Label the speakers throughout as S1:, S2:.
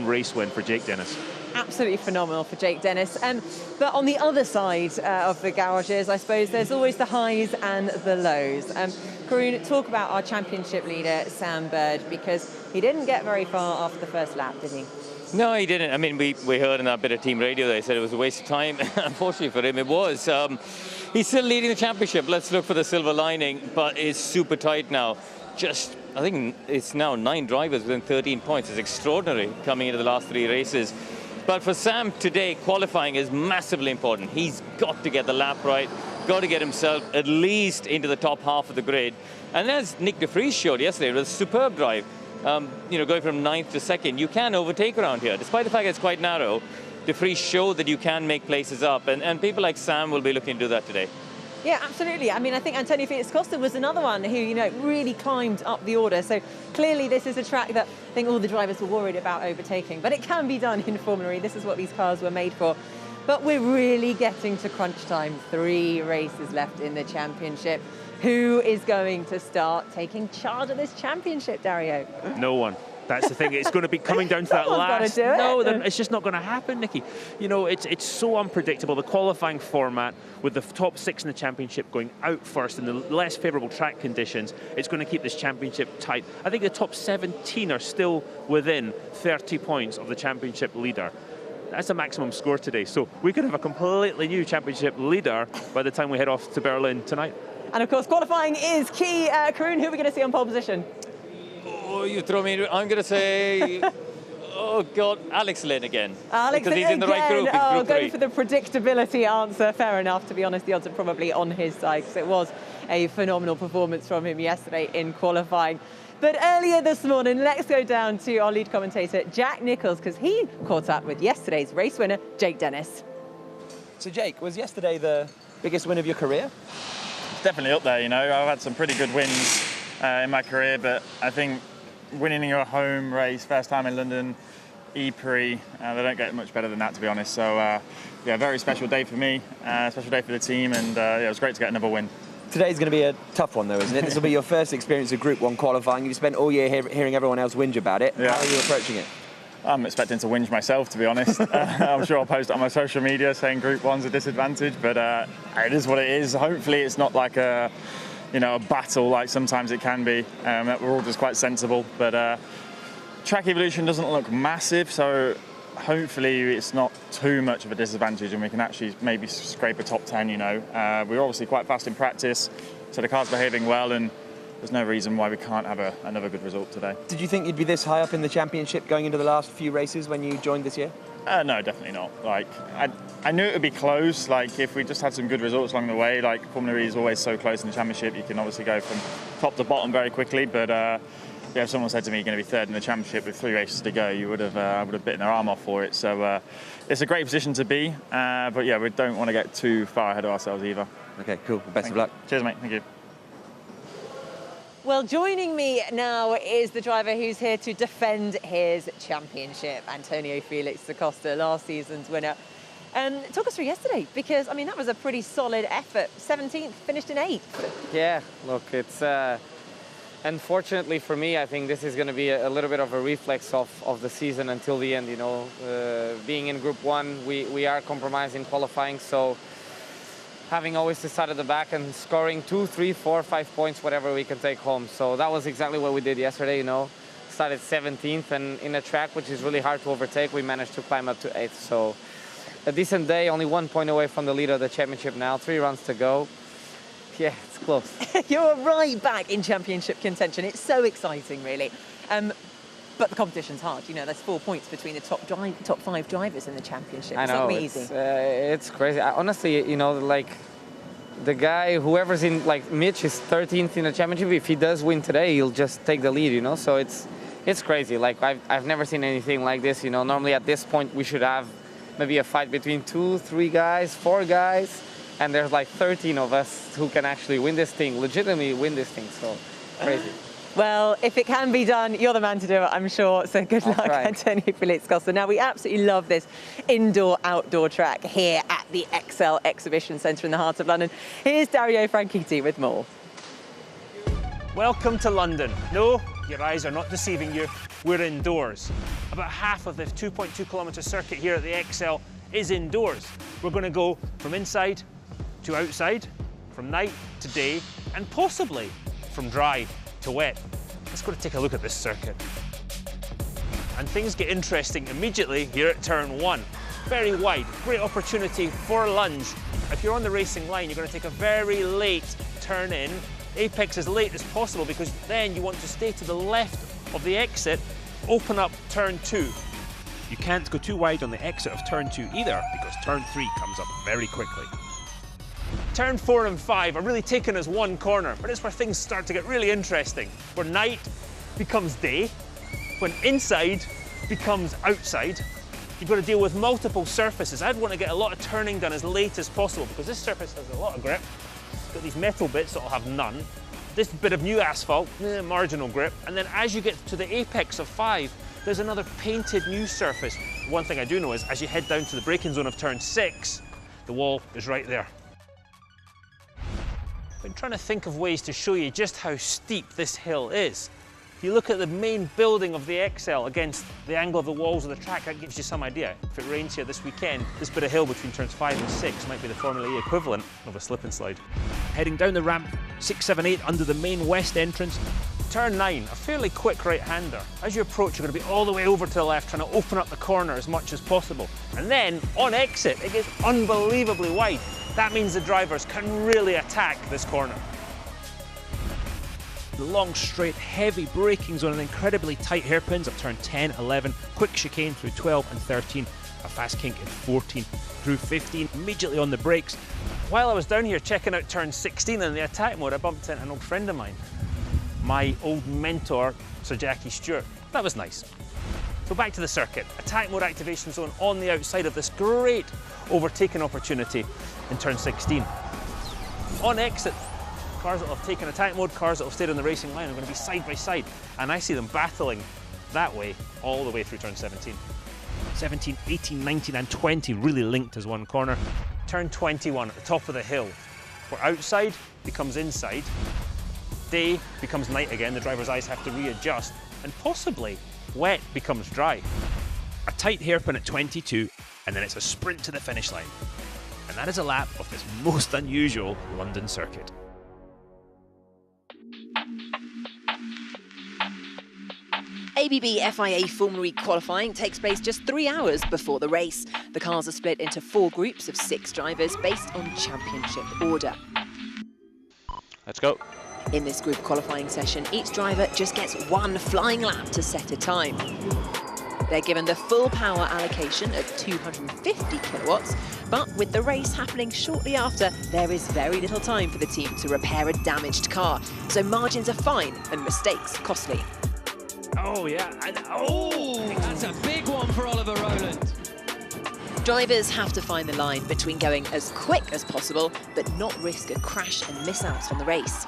S1: race win for Jake Dennis.
S2: Absolutely phenomenal for Jake Dennis. But on the other side of the garages, I suppose, there's always the highs and the lows. Karun, talk about our championship leader, Sam Bird, because he didn't get very far after the first lap, did he?
S3: No, he didn't. I mean, we heard in that bit of team radio, they said it was a waste of time. Unfortunately for him, it was. He's still leading the championship. Let's look for the silver lining, but it's super tight now. I think it's now 9 drivers within 13 points. It's extraordinary coming into the last 3 races. But for Sam today, qualifying is massively important. He's got to get the lap right, got to get himself at least into the top half of the grid. And as Nick de Vries showed yesterday, it was a superb drive. Going from 9th to 2nd, you can overtake around here. Despite the fact it's quite narrow, de Vries showed that you can make places up. And people like Sam will be looking to do that today.
S2: Yeah, absolutely. I mean, I think Antonio Felix Costa was another one who, really climbed up the order. So clearly this is a track that I think all the drivers were worried about overtaking. But it can be done in Formula E. This is what these cars were made for. But we're really getting to crunch time. 3 races left in the championship. Who is going to start taking charge of this championship, Dario?
S1: No one. That's the thing. It's going to be coming down to that last. No, it's just not going to happen, Nikki. It's so unpredictable. The qualifying format with the top 6 in the championship going out first in the less favourable track conditions, it's going to keep this championship tight. I think the top 17 are still within 30 points of the championship leader. That's the maximum score today. So we could have a completely new championship leader by the time we head off to Berlin tonight.
S2: And of course, qualifying is key. Karun, who are we going to see on pole position?
S3: Oh, you throw me. I'm going to say, oh God, Alex Lynn again.
S2: Alex
S3: because he's in the right group.
S2: Oh, going for the predictability answer. Fair enough. To be honest, the odds are probably on his side because it was a phenomenal performance from him yesterday in qualifying. But earlier this morning, let's go down to our lead commentator, Jack Nichols, because he caught up with yesterday's race winner, Jake Dennis.
S4: So, Jake, was yesterday the biggest win of your career?
S5: It's definitely up there, I've had some pretty good wins in my career, but I think winning your home race, first time in London, E-Prix, they don't get much better than that, to be honest. So, very special day for me, special day for the team, and it was great to get another win.
S4: Today's going to be a tough one, though, isn't it? This will be your first experience of Group 1 qualifying. You've spent all year hearing everyone else whinge about it.
S5: Yeah.
S4: How are you approaching it?
S5: I'm expecting to whinge myself, to be honest. I'm sure I'll post it on my social media saying Group 1's a disadvantage, but it is what it is. Hopefully it's not like a battle like sometimes it can be. We're all just quite sensible, but track evolution doesn't look massive, so hopefully it's not too much of a disadvantage and we can actually maybe scrape a top 10, We're obviously quite fast in practice, so the car's behaving well, and there's no reason why we can't have another good result today.
S4: Did you think you'd be this high up in the championship going into the last few races when you joined this year?
S5: No, definitely not. I knew it would be close. If we just had some good results along the way, Formula E is always so close in the championship, you can obviously go from top to bottom very quickly, but if someone said to me you're going to be 3rd in the championship with 3 races to go, you would have bitten their arm off for it. So it's a great position to be, but we don't want to get too far ahead of ourselves either.
S4: Okay, cool. Best of luck.
S5: Cheers, mate. Thank you.
S2: Well, joining me now is the driver who's here to defend his championship, Antonio Felix da Costa, last season's winner. Talk us through yesterday, because, that was a pretty solid effort. 17th, finished in 8th.
S6: Yeah, look, it's... Unfortunately for me, I think this is going to be a little bit of a reflex of the season until the end, Being in Group 1, we are compromising qualifying, so having always decided the back and scoring 2, 3, 4, 5 points, whatever we can take home. So that was exactly what we did yesterday, Started 17th, and in a track which is really hard to overtake, we managed to climb up to 8th. So a decent day, only 1 point away from the leader of the championship now, 3 runs to go. Yeah, it's close.
S2: You're right back in championship contention. It's so exciting, really. But the competition's hard. There's 4 points between the top 5 drivers in the championship.
S6: I know,
S2: it's not easy.
S6: It's crazy. Honestly, the guy, whoever's in, Mitch is 13th in the championship. If he does win today, he'll just take the lead, So it's crazy. I've never seen anything like this, Normally at this point, we should have maybe a fight between 2, 3 guys, 4 guys. And there's 13 of us who can actually win this thing, legitimately win this thing, so crazy.
S2: Well, if it can be done, you're the man to do it, I'm sure. So good luck, Antonio Felix Costa. Now, we absolutely love this indoor-outdoor track here at the XL Exhibition Centre in the heart of London. Here's Dario Franchitti with more.
S1: Welcome to London. No, your eyes are not deceiving you. We're indoors. about half of this 2.2 kilometre circuit here at the XL is indoors. We're going to go from inside to outside, from night to day, and possibly from dry to wet. Let's go to take a look at this circuit. And things get interesting immediately here at turn 1. Very wide, great opportunity for a lunge. If you're on the racing line, you're going to take a very late turn in. Apex as late as possible, because then you want to stay to the left of the exit, open up turn 2.
S7: You can't go too wide on the exit of turn 2 either, because turn 3 comes up very quickly.
S1: Turn 4 and 5 are really taken as one corner, but it's where things start to get really interesting, where night becomes day, when inside becomes outside. You've got to deal with multiple surfaces. I'd want to get a lot of turning done as late as possible, because this surface has a lot of grip. It's got these metal bits that will have none. This bit of new asphalt, marginal grip. And then as you get to the apex of 5, there's another painted new surface. One thing I do know is as you head down to the braking zone of turn 6, the wall is right there. I've been trying to think of ways to show you just how steep this hill is. If you look at the main building of the XL against the angle of the walls of the track, that gives you some idea. If it rains here this weekend, this bit of hill between turns 5 and 6 might be the Formula E equivalent of a slip and slide.
S7: Heading down the ramp, 6, 7, 8 under the main west entrance.
S1: Turn 9, a fairly quick right-hander. As you approach, you're going to be all the way over to the left, trying to open up the corner as much as possible. And then, on exit, it gets unbelievably wide. That means the drivers can really attack this corner.
S7: The long, straight, heavy braking zone and incredibly tight hairpins of turn 10, 11, quick chicane through 12 and 13, a fast kink in 14 through 15, immediately on the brakes.
S1: While I was down here checking out turn 16 in the attack mode, I bumped into an old friend of mine, my old mentor, Sir Jackie Stewart. That was nice. So back to the circuit. Attack mode activation zone on the outside of this great overtaking opportunity in turn 16. On exit, cars that have taken attack mode, cars that have stayed on the racing line are going to be side by side, and I see them battling that way all the way through turn 17.
S7: 17, 18, 19 and 20 really linked as one corner.
S1: Turn 21 at the top of the hill, where outside becomes inside, day becomes night again, the driver's eyes have to readjust, and possibly wet becomes dry.
S7: A tight hairpin at 22, and then it's a sprint to the finish line. And that is a lap of this most unusual London circuit.
S8: ABB FIA Formula E qualifying takes place just 3 hours before the race. The cars are split into 4 groups of 6 drivers based on championship order.
S3: Let's go.
S8: In this group qualifying session, each driver just gets 1 flying lap to set a time. They're given the full power allocation of 250 kilowatts, but with the race happening shortly after, there is very little time for the team to repair a damaged car, so margins are fine and mistakes costly.
S1: Oh yeah,
S9: That's a big one for Oliver Rowland.
S8: Drivers have to find the line between going as quick as possible, but not risk a crash and miss out on the race.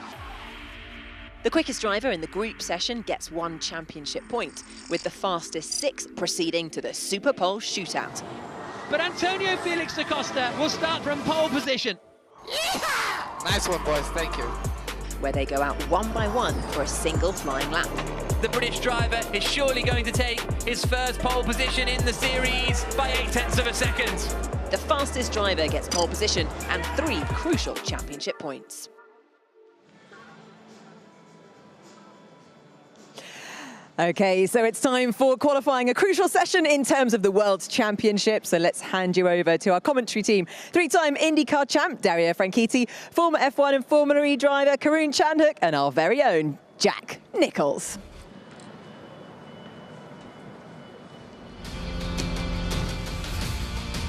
S8: The quickest driver in the group session gets 1 championship point, with the fastest 6 proceeding to the Super Pole shootout.
S9: But Antonio Felix da Costa will start from pole position.
S10: Yeah! Nice one, boys, thank you.
S8: Where they go out 1 by 1 for a single flying lap.
S9: The British driver is surely going to take his first pole position in the series by 0.8 of a second.
S8: The fastest driver gets pole position and 3 crucial championship points.
S2: Okay, so it's time for qualifying, a crucial session in terms of the World Championship. So let's hand you over to our commentary team. 3-time IndyCar champ, Dario Franchitti, former F1 and Formula E driver, Karun Chandhook, and our very own Jack Nicholls.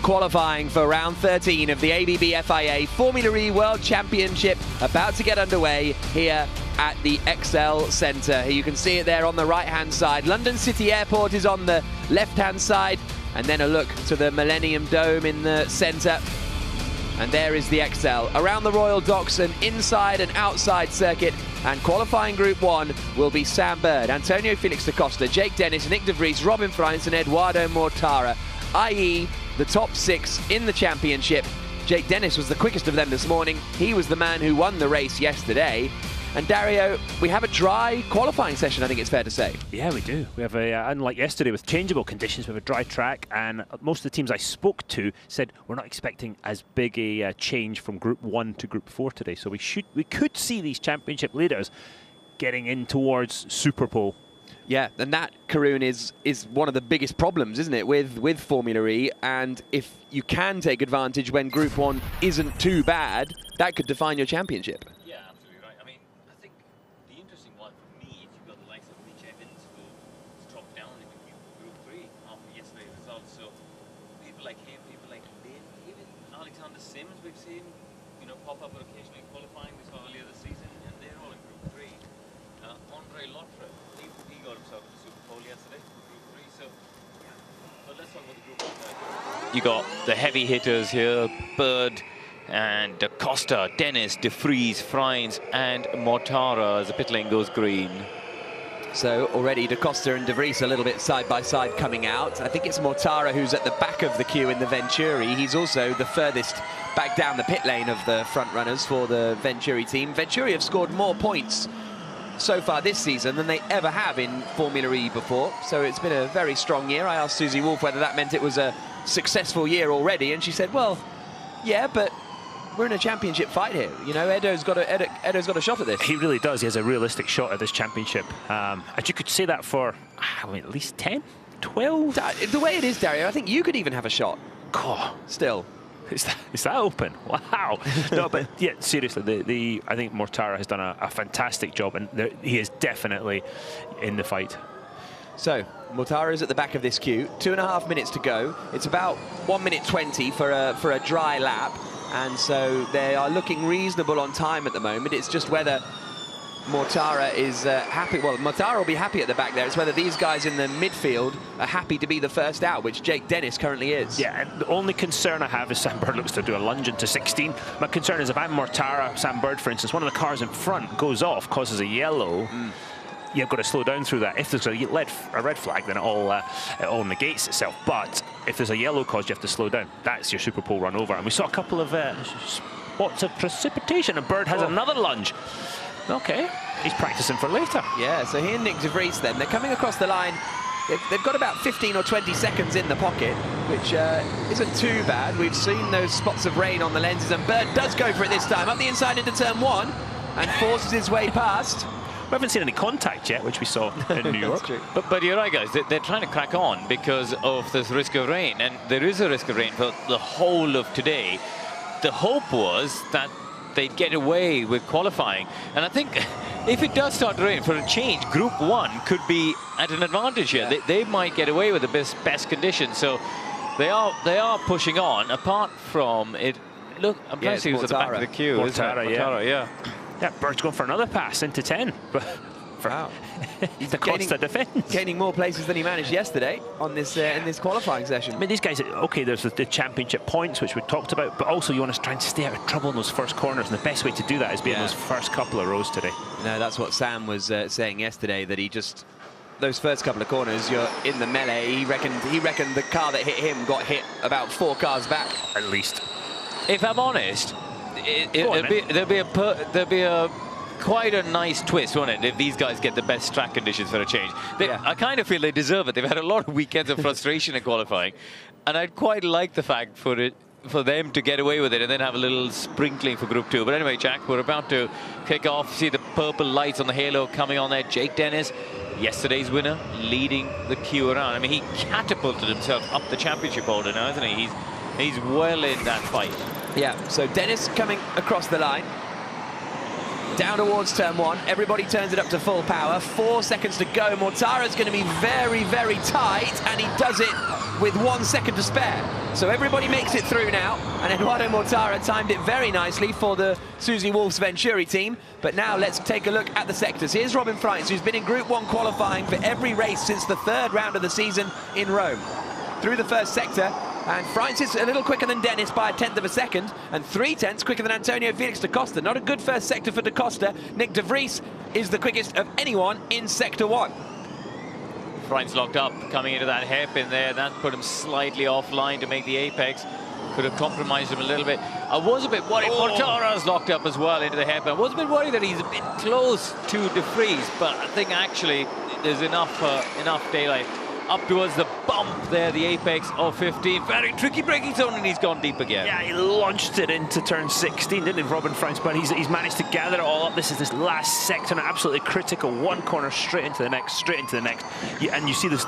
S11: Qualifying for round 13 of the ABB FIA Formula E World Championship about to get underway here at the XL Centre. You can see it there on the right-hand side. London City Airport is on the left-hand side, and then a look to the Millennium Dome in the centre. And there is the XL. Around the Royal Docks, an inside and outside circuit, and qualifying Group 1 will be Sam Bird, Antonio Felix da Costa, Jake Dennis, Nick de Vries, Robin Freins and Eduardo Mortara, i.e. the top 6 in the championship. Jake Dennis was the quickest of them this morning. He was the man who won the race yesterday. And Dario, we have a dry qualifying session, I think it's fair to say.
S7: Yeah, we do. We have a, unlike yesterday with changeable conditions, we have a dry track, and most of the teams I spoke to said we're not expecting as big a change from Group 1 to Group 4 today. So we could see these championship leaders getting in towards Super Pole.
S11: Yeah, and that, Karun, is one of the biggest problems, isn't it, with Formula E? And if you can take advantage when Group 1 isn't too bad, that could define your championship.
S3: Yeah, absolutely right. I mean, I think the interesting one for me is you've got the likes of Mitch Evans who dropped down in Group 3 after yesterday's results. So people like him, people like Lynn, even Alexander Sims, we've seen, pop up occasionally qualifying. We saw earlier this season, and they're all in Group 3. Andre Lotre, he got himself to Super Pole yesterday, Group 3. So, yeah. But let's talk about the Group 1 guys. You got the heavy hitters here, Bird and Da Costa, Dennis, De Vries, Freins, and Mortara as the pit lane goes green.
S11: So already Da Costa and De Vries a little bit side by side coming out. I think it's Mortara who's at the back of the queue in the Venturi. He's also the furthest back down the pit lane of the front runners for the Venturi team. Venturi have scored more points so far this season than they ever have in Formula E before. So it's been a very strong year. I asked Susie Wolff whether that meant it was a successful year already, and she said, well, yeah, but we're in a championship fight here. Edo's got a shot at this.
S7: He really does. He has a realistic shot at this championship. And you could say that for, at least 10, 12?
S11: The way it is, Dario, I think you could even have a shot.
S7: God.
S11: Still.
S7: Is that open? Wow. No, but yeah, seriously, I think Mortara has done a fantastic job, and he is definitely in the fight.
S11: So, Mortara is at the back of this queue. 2.5 minutes to go. It's about 1 minute 20 for a dry lap. And so they are looking reasonable on time at the moment. It's just whether Mortara is happy. Well, Mortara will be happy at the back there. It's whether these guys in the midfield are happy to be the first out, which Jake Dennis currently is.
S7: Yeah, and the only concern I have is Sam Bird looks to do a lunge into 16. My concern is if I'm Mortara, Sam Bird, for instance, one of the cars in front goes off, causes a yellow. You've got to slow down through that. If there's a red flag, then it all negates itself. But if there's a yellow cause, you have to slow down. That's your Super Pole run over. And we saw a couple of spots of precipitation, and Bird has another lunge. Okay, he's practicing for later.
S11: Yeah, so he and Nick De Vries then, they're coming across the line. They've got about 15 or 20 seconds in the pocket, which isn't too bad. We've seen those spots of rain on the lenses, and Bird does go for it this time. Up the inside into turn 1, and forces his way past.
S7: We haven't seen any contact yet, which we saw in New York.
S3: But you're right, guys. They're trying to crack on because of this risk of rain. And there is a risk of rain for the whole of today. The hope was that they'd get away with qualifying. And I think if it does start to rain, for a change, Group 1 could be at an advantage here.
S11: Yeah.
S3: They might get away with the best conditions. So they are pushing on. Apart from it, look, I'm trying to see who's at the back of the queue.
S7: Mortara, yeah. Yeah, Bird's going for another pass into 10.
S11: Wow.
S7: He's the constant defence.
S11: Gaining more places than he managed yesterday on this in this qualifying session.
S7: I mean, these guys, okay, there's the championship points, which we talked about, but also you want to try and stay out of trouble in those first corners, and the best way to do that is be in those first couple of rows today.
S11: No, that's what Sam was saying yesterday, that he just, those first couple of corners, you're in the melee. He reckoned the car that hit him got hit about 4 cars back.
S7: At least.
S3: If I'm honest, there'll be a quite a nice twist, won't it, if these guys get the best track conditions for a change. I kind of feel they deserve it. They've had a lot of weekends of frustration in qualifying, and I'd quite like the fact for them to get away with it and then have a little sprinkling for Group 2. But anyway, Jack, we're about to kick off. See the purple lights on the halo coming on there. Jake Dennis, yesterday's winner, leading the queue around. I mean, he catapulted himself up the championship order now, isn't he? He's well in that fight.
S11: Yeah, so Dennis coming across the line. Down towards turn 1. Everybody turns it up to full power. 4 seconds to go. Mortara's going to be very, very tight, and he does it with 1 second to spare. So everybody makes it through now, and Eduardo Mortara timed it very nicely for the Susie Wolff's Venturi team. But now let's take a look at the sectors. Here's Robin Freins, who's been in Group 1 qualifying for every race since the 3rd round of the season in Rome. Through the first sector, and Freins is a little quicker than Dennis by 1/10 of a second, and 3/10 quicker than Antonio Felix da Costa. Not a good first sector for da Costa. Nick De Vries is the quickest of anyone in Sector 1.
S3: Freins locked up, coming into that hairpin there. That put him slightly offline to make the apex. could have compromised him a little bit. I was a bit worried. Mortara's locked up as well into the hairpin. I was a bit worried that he's a bit close to De Vries, but I think actually there's enough daylight. Up towards the bump there, the apex of 15. Very tricky braking zone, and he's gone deep again.
S7: Yeah, he launched it into turn 16, didn't he, Robin Franz? But he's managed to gather it all up. This is this last sector, absolutely critical. One corner straight into the next, straight into the next. And you see this,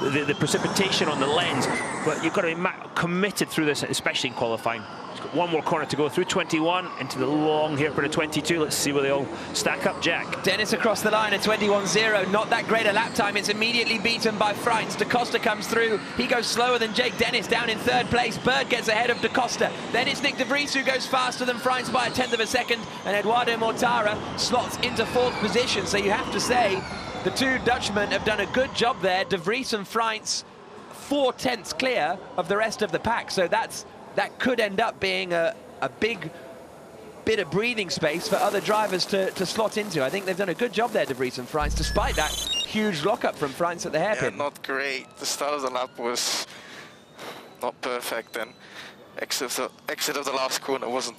S7: the precipitation on the lens, but you've got to be committed through this, especially in qualifying. He's got one more corner to go through, 21 into the long hairpin of 22. Let's see where they all stack up, Jack.
S11: Dennis across the line at 21.0. Not that great a lap time. It's immediately beaten by Freins. Da Costa comes through. He goes slower than Jake Dennis, down in third place. Bird gets ahead of Da Costa. Then it's Nick De Vries who goes faster than Freins by a 1/10 of a second. And Eduardo Mortara slots into 4th position. So you have to say the two Dutchmen have done a good job there. De Vries and Freins 4/10 clear of the rest of the pack. So that could end up being a big bit of breathing space for other drivers to slot into. I think they've done a good job there, De Vries and Freins, despite that huge lockup from Freins at the hairpin.
S10: Yeah, not great. The start of the lap was not perfect, and exit of the last corner wasn't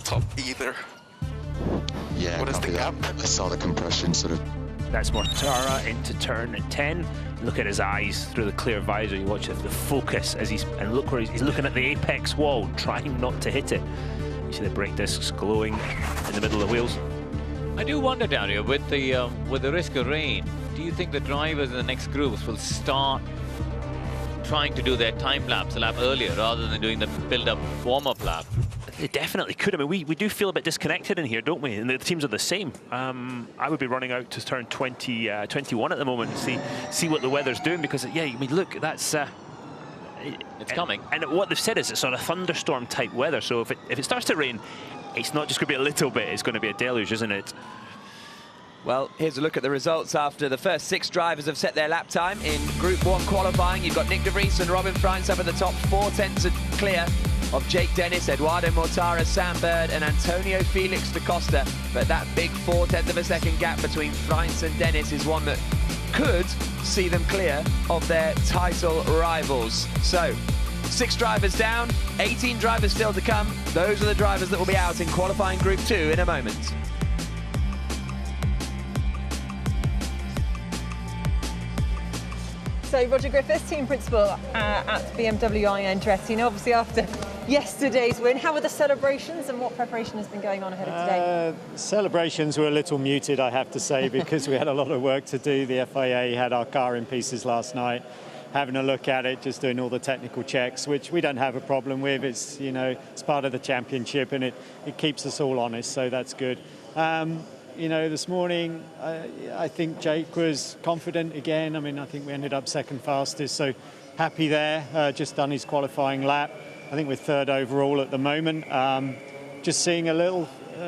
S10: top either.
S12: Yeah,
S10: what is the gap?
S12: I saw the compression sort of.
S7: That's Mortara into turn 10. Look at his eyes through the clear visor. You watch the focus as and look where he's looking at the apex wall, trying not to hit it. You see the brake discs glowing in the middle of the wheels.
S3: I do wonder, Dario, with the risk of rain, do you think the drivers in the next groups will start trying to do their time lapse a lap earlier rather than doing the build-up warm-up lap?
S7: They definitely could. I mean, we do feel a bit disconnected in here, don't we? And the teams are the same. I would be running out to turn 21 at the moment and see what the weather's doing, because, yeah, I mean, look, that's...
S3: it's coming.
S7: And what they've said is it's sort of thunderstorm type weather. So if it starts to rain, it's not just going to be a little bit, it's going to be a deluge, isn't it?
S11: Well, here's a look at the results after the first 6 drivers have set their lap time. In Group 1 qualifying, you've got Nick De Vries and Robin Freins up at the top, 4/10 clear of Jake Dennis, Eduardo Mortara, Sam Bird and Antonio Felix Da Costa. But that big 4/10 of a second gap between Freins and Dennis is one that could see them clear of their title rivals. So, 6 drivers down, 18 drivers still to come. Those are the drivers that will be out in qualifying Group 2 in a moment.
S2: So Roger Griffiths, team principal at BMW iN Andretti, obviously after yesterday's win, how were the celebrations and what preparation has been going on ahead of today?
S13: Celebrations were a little muted, I have to say, because we had a lot of work to do. The FIA had our car in pieces last night, having a look at it, just doing all the technical checks, which we don't have a problem with. It's, you know, it's part of the championship and it keeps us all honest, so that's good. You know, this morning, I think Jake was confident again. I mean, I think we ended up second fastest, so happy there. Just done his qualifying lap. I think we're third overall at the moment. Just seeing a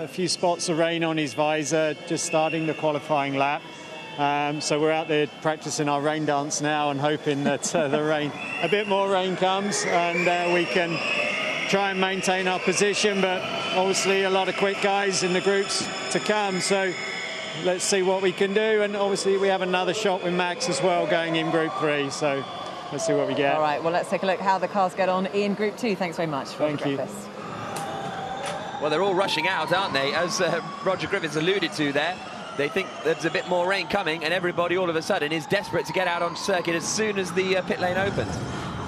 S13: few spots of rain on his visor, just starting the qualifying lap. So we're out there practicing our rain dance now and hoping that a bit more rain comes and we can try and maintain our position, but obviously a lot of quick guys in the groups to come, so let's see what we can do. And obviously we have another shot with Max as well going in Group 3, so let's see what we get.
S2: All right, well, let's take a look how the cars get on in Group 2. Thanks very much.
S13: Thank you.
S11: Well, they're all rushing out, aren't they? As Roger Griffiths alluded to there, they think there's a bit more rain coming and everybody all of a sudden is desperate to get out on circuit as soon as the pit lane opens.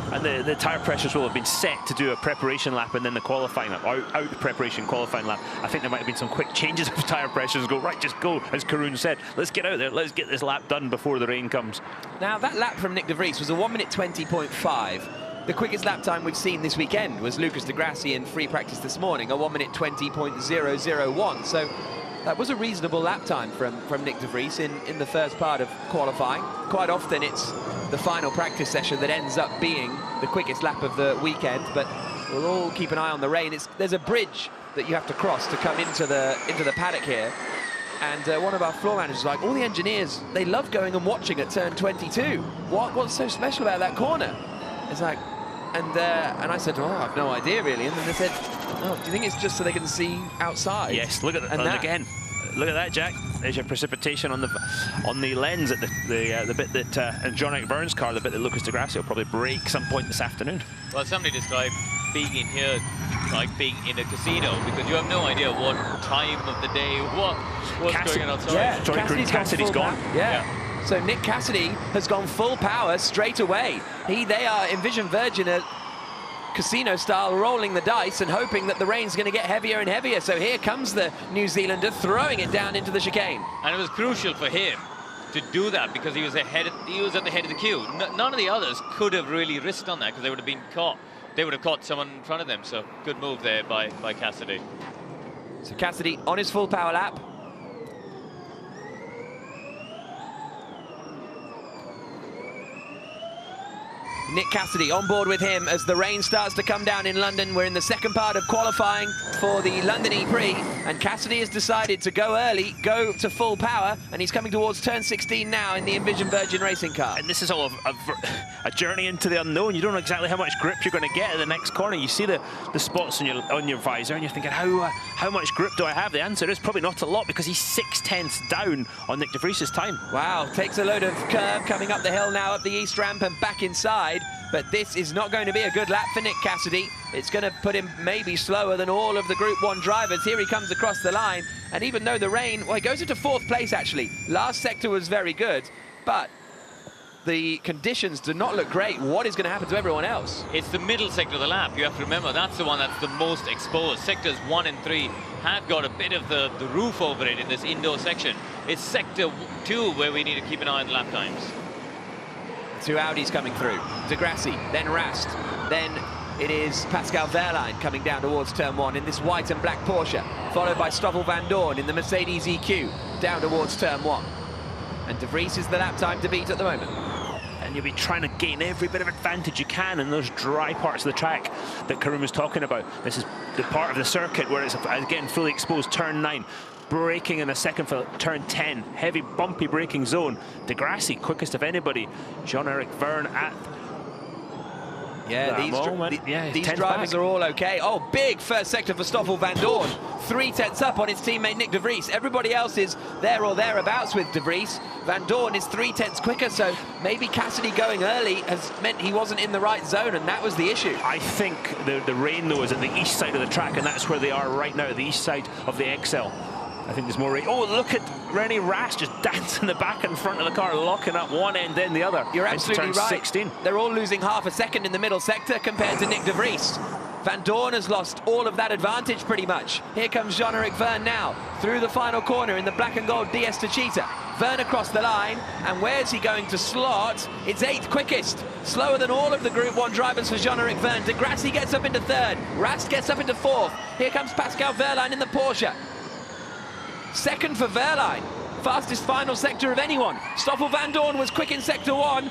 S7: And the tyre pressures will have been set to do a preparation lap and then the qualifying lap, out preparation qualifying lap. I think there might have been some quick changes of tyre pressures. Go, right, just go, as Karun said. Let's get out there, let's get this lap done before the rain comes.
S11: Now, that lap from Nick De Vries was a 1:20.5. The quickest lap time we've seen this weekend was Lucas Di Grassi in free practice this morning, a 1:20.001. So that was a reasonable lap time from Nick De Vries in the first part of qualifying. Quite often it's the final practice session that ends up being the quickest lap of the weekend, but we'll all keep an eye on the rain. There's a bridge that you have to cross to come into the paddock here, and one of our floor managers was like, all the engineers, they love going and watching at turn 22. What's so special about that corner? It's like, and I said, oh, I have no idea really, and then they said, oh, do you think it's just so they can see outside?
S7: Yes, look at that, and again. Look at that, Jack. There's your precipitation on the lens at the bit that and John Vern's car, the bit that Lucas Di Grassi will probably break some point this afternoon.
S3: Well, somebody described being in here like being in a casino, because you have no idea what time of the day, what's going on outside.
S11: Yeah,
S7: Cassidy's gone.
S11: Yeah. So Nick Cassidy has gone full power straight away. They are Envision Virgin at casino style, rolling the dice and hoping that the rain's going to get heavier and heavier. So here comes the New Zealander throwing it down into the chicane.
S3: And it was crucial for him to do that because he was at the head of the queue. None of the others could have really risked on that because they would have been caught. They would have caught someone in front of them. So good move there by Cassidy.
S11: So Cassidy on his full power lap. Nick Cassidy on board with him as the rain starts to come down in London. We're in the second part of qualifying for the London E-Prix, and Cassidy has decided to go early, go to full power, and he's coming towards turn 16 now in the Envision Virgin racing car.
S7: And this is all a journey into the unknown. You don't know exactly how much grip you're going to get at the next corner. You see the spots on your visor, and you're thinking, how much grip do I have? The answer is probably not a lot, because he's 6/10 down on Nick de Vries's time.
S11: Wow, takes a load of curb coming up the hill now, up the east ramp and back inside. But this is not going to be a good lap for Nick Cassidy. It's going to put him maybe slower than all of the Group 1 drivers. Here he comes across the line. And even though the rain, well, he goes into 4th place, actually. Last sector was very good, but the conditions do not look great. What is going to happen to everyone else?
S3: It's the middle sector of the lap. You have to remember, that's the one that's the most exposed. Sectors 1 and 3 have got a bit of the roof over it in this indoor section. It's sector 2 where we need to keep an eye on the lap times.
S11: 2 Audis coming through. De Grassi, then Rast, then it is Pascal Wehrlein coming down towards turn 1 in this white and black Porsche, followed by Stoffel van Dorn in the Mercedes EQ down towards turn 1. And De Vries is the lap time to beat at the moment.
S7: And you'll be trying to gain every bit of advantage you can in those dry parts of the track that Karun was talking about. This is the part of the circuit where it's, again, fully exposed, turn 9. Braking in a second for turn 10. Heavy, bumpy braking zone. De Grassi, quickest of anybody. Jean-Eric Verne at
S11: these drivers are all okay. Oh, big first sector for Stoffel van Dorn. 3/10 up on his teammate Nick de Vries. Everybody else is there or thereabouts with de Vries. Van Dorn is 3/10 quicker, so maybe Cassidy going early has meant he wasn't in the right zone, and that was the issue.
S7: I think the rain, though, is at the east side of the track, and that's where they are right now, the east side of the XL. I think there's more rain. Oh, look at René Rast just dancing the back and front of the car, locking up one end, then the other.
S11: You're absolutely right.
S7: 16.
S11: They're all losing half a second in the middle sector compared to Nick de Vries. Van Dorn has lost all of that advantage pretty much. Here comes Jean-Eric Verne now, through the final corner in the black and gold DS Techeetah. Verne across the line, and where's he going to slot? It's 8th quickest. Slower than all of the Group 1 drivers for Jean-Eric Verne. De Grassi gets up into 3rd. Rast gets up into 4th. Here comes Pascal Wehrlein in the Porsche. 2nd for Wehrlein. Fastest final sector of anyone. Stoffel van Dorn was quick in sector 1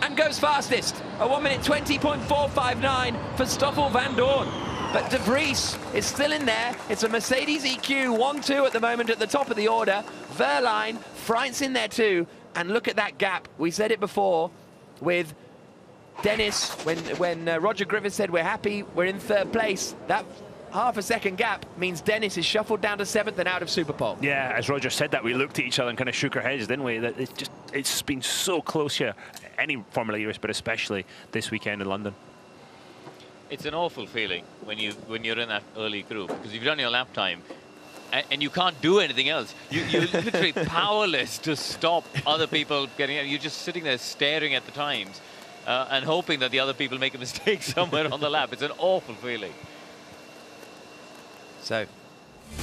S11: and goes fastest. A 1 minute 20.459 for Stoffel van Dorn. But de Vries is still in there. It's a Mercedes EQ 1-2 at the moment at the top of the order. Wehrlein, Freint's in there too. And look at that gap. We said it before with Dennis when Roger Griffiths said we're happy, we're in 3rd place. That half a second gap means Dennis is shuffled down to 7th and out of Superpole.
S7: Yeah, as Roger said that, we looked at each other and kind of shook our heads, didn't we? That it's been so close here, any Formula E race, but especially this weekend in London.
S3: It's an awful feeling when you're in that early group, because you've done your lap time and you can't do anything else. You're literally powerless to stop other people getting out. You're just sitting there staring at the times and hoping that the other people make a mistake somewhere on the lap. It's an awful feeling.
S11: So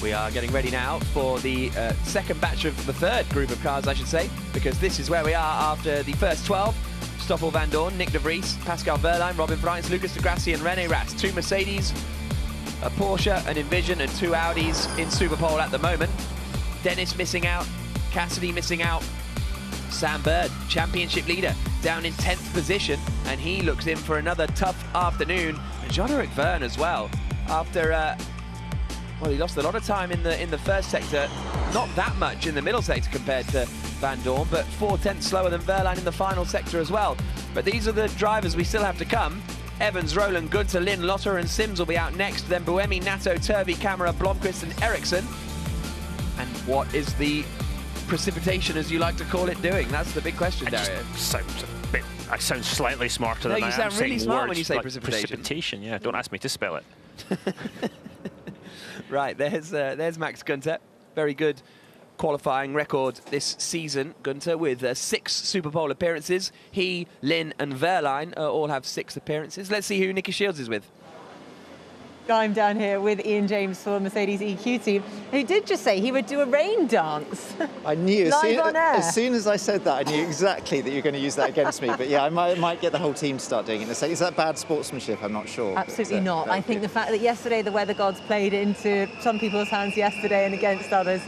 S11: we are getting ready now for the second batch of the 3rd group of cars, I should say, because this is where we are after the first 12. Stoffel van Dorn, Nick de Vries, Pascal Wehrlein, Robin Freins, Lucas de Grassi and René Rast. 2 Mercedes, a Porsche, an Envision and 2 Audis in Superpole at the moment. Dennis missing out, Cassidy missing out. Sam Bird, championship leader, down in 10th position, and he looks in for another tough afternoon. And Jean-Eric Verne as well, after well, he lost a lot of time in the first sector, not that much in the middle sector compared to Van Dorn, but 4/10 slower than Wehrlein in the final sector as well. But these are the drivers we still have to come. Evans, Roland, Gunther, Lynn, Lotter and Sims will be out next. Then Buemi, Nato, Turvey, Camera, Blomqvist and Ericsson. And what is the precipitation, as you like to call it, doing? That's the big question, Dario.
S7: Sounds a bit I sound slightly smarter than I am.
S11: You sound really smart when you say
S7: like
S11: precipitation.
S7: Precipitation, yeah. Don't ask me to spell it.
S11: Right, there's Max Günther. Very good qualifying record this season, Günther, with 6 Super Pole appearances. He, Lynn and Wehrlein all have 6 appearances. Let's see who Nicky Shields is with.
S2: I'm down here with Ian James for Mercedes EQ team, who did just say he would do a rain dance.
S14: I knew
S2: as
S14: soon as I said that, I knew exactly that you're going to use that against me. But yeah, I might get the whole team to start doing it. Is that bad sportsmanship? I'm not sure.
S2: Absolutely not. I think the fact that yesterday the weather gods played into some people's hands yesterday and against others,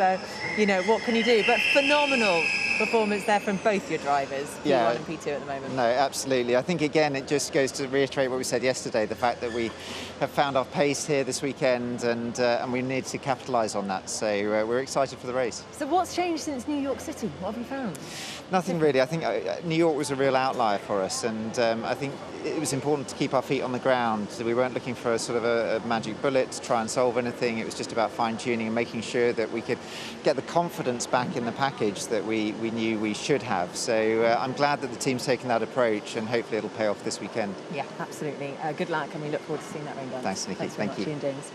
S2: you know, what can you do? But phenomenal performance there from both your drivers, P1 and P2 at the moment.
S14: No, absolutely. I think, again, it just goes to reiterate what we said yesterday, the fact that we have found our pace here this weekend and we need to capitalise on that. So we're excited for the race.
S2: So what's changed since New York City? What have you found?
S14: Nothing really. I think New York was a real outlier for us, and I think it was important to keep our feet on the ground. So we weren't looking for a sort of a magic bullet to try and solve anything. It was just about fine-tuning and making sure that we could get the confidence back in the package that we knew we should have. So I'm glad that the team's taken that approach, and hopefully it'll pay off this weekend.
S2: Yeah, absolutely. Good luck, and we look forward to seeing that rain dance.
S14: Thanks, Nikki.
S2: Thank you. Ian James.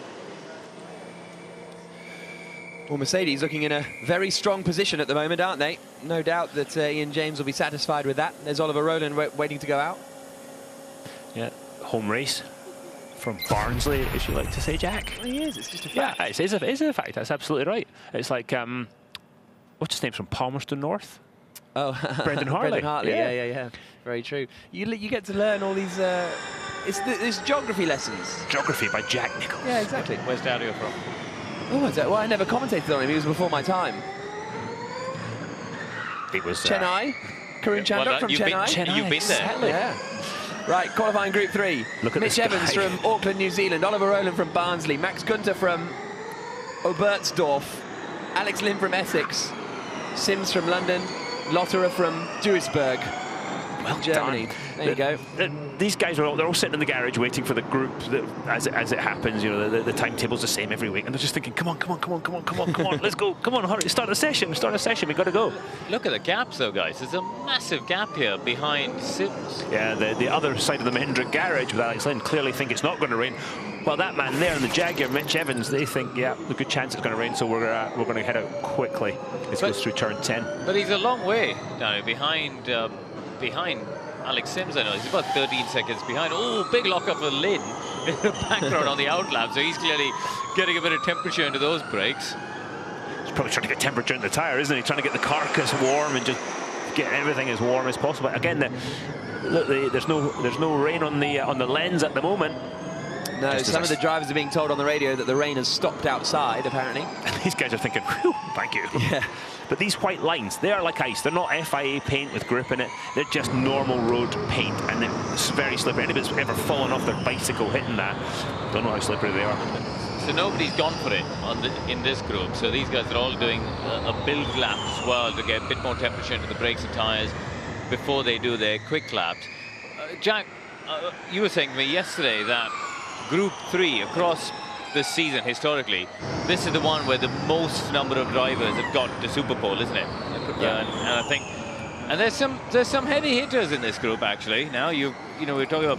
S11: Well, Mercedes looking in a very strong position at the moment, aren't they? No doubt that Ian James will be satisfied with that. There's Oliver Rowland waiting to go out.
S7: Yeah, home race from Barnsley, as you like to say, Jack.
S11: Well, he is. It's just a fact.
S7: Yeah, it is a fact. That's absolutely right. It's like, what's his name from Palmerston North?
S11: Oh,
S7: Brendan Hartley.
S11: Brendan Hartley, yeah. Very true. You get to learn all these... it's geography lessons.
S7: Geography by Jack Nicholls.
S11: Yeah, exactly.
S3: Where's Dario from?
S11: Oh, well, I never commentated on him. He was before my time.
S7: He was...
S11: Chennai. Karun Chandok from Chennai.
S3: You've been there.
S11: Yeah. Right, qualifying Group 3.
S7: Look at
S11: Mitch Evans from Auckland, New Zealand. Oliver Rowland from Barnsley. Max Günther from Oberstdorf. Alex Lynn from Essex. Sims from London. Lotterer from Duisburg.
S7: Well,
S11: Germany.
S7: Done.
S11: There you go.
S7: These guys they're all sitting in the garage waiting for the group as it happens. You know, the timetable's the same every week, and they're just thinking, come on, let's go, come on, hurry, start a session, we got to go.
S3: Look at the gaps though, guys. There's a massive gap here behind Sims.
S7: Yeah, the other side of the Mahindra garage with Alex Lynn clearly think it's not going to rain. Well, that man there in the Jaguar, Mitch Evans, they think, yeah, a good chance it's going to rain, so we're going to head out quickly. This goes through turn 10.
S3: But he's a long way down behind Alex Sims. I know he's about 13 seconds behind. Oh, big lock up for Lynn in the background on the outlap, so he's clearly getting a bit of temperature into those brakes.
S7: He's probably trying to get temperature in the tyre, isn't he? Trying to get the carcass warm and just get everything as warm as possible. Again, there's no rain on the lens at the moment.
S11: No, some of the drivers are being told on the radio that the rain has stopped outside, apparently.
S7: These guys are thinking, whew, thank you.
S11: Yeah.
S7: But these white lines, they are like ice. They're not FIA paint with grip in it. They're just normal road paint, and it's very slippery. Anybody's ever fallen off their bicycle hitting that, don't know how slippery they are.
S3: So nobody's gone for it in this group. So these guys are all doing a build lap as well to get a bit more temperature into the brakes and tyres before they do their quick laps. Jack, you were saying to me yesterday that Group 3 across this season, historically, this is the one where the most number of drivers have got to Super Pole, isn't it?
S11: Yeah.
S3: And I think, and there's some heavy hitters in this group actually. Now you know we're talking about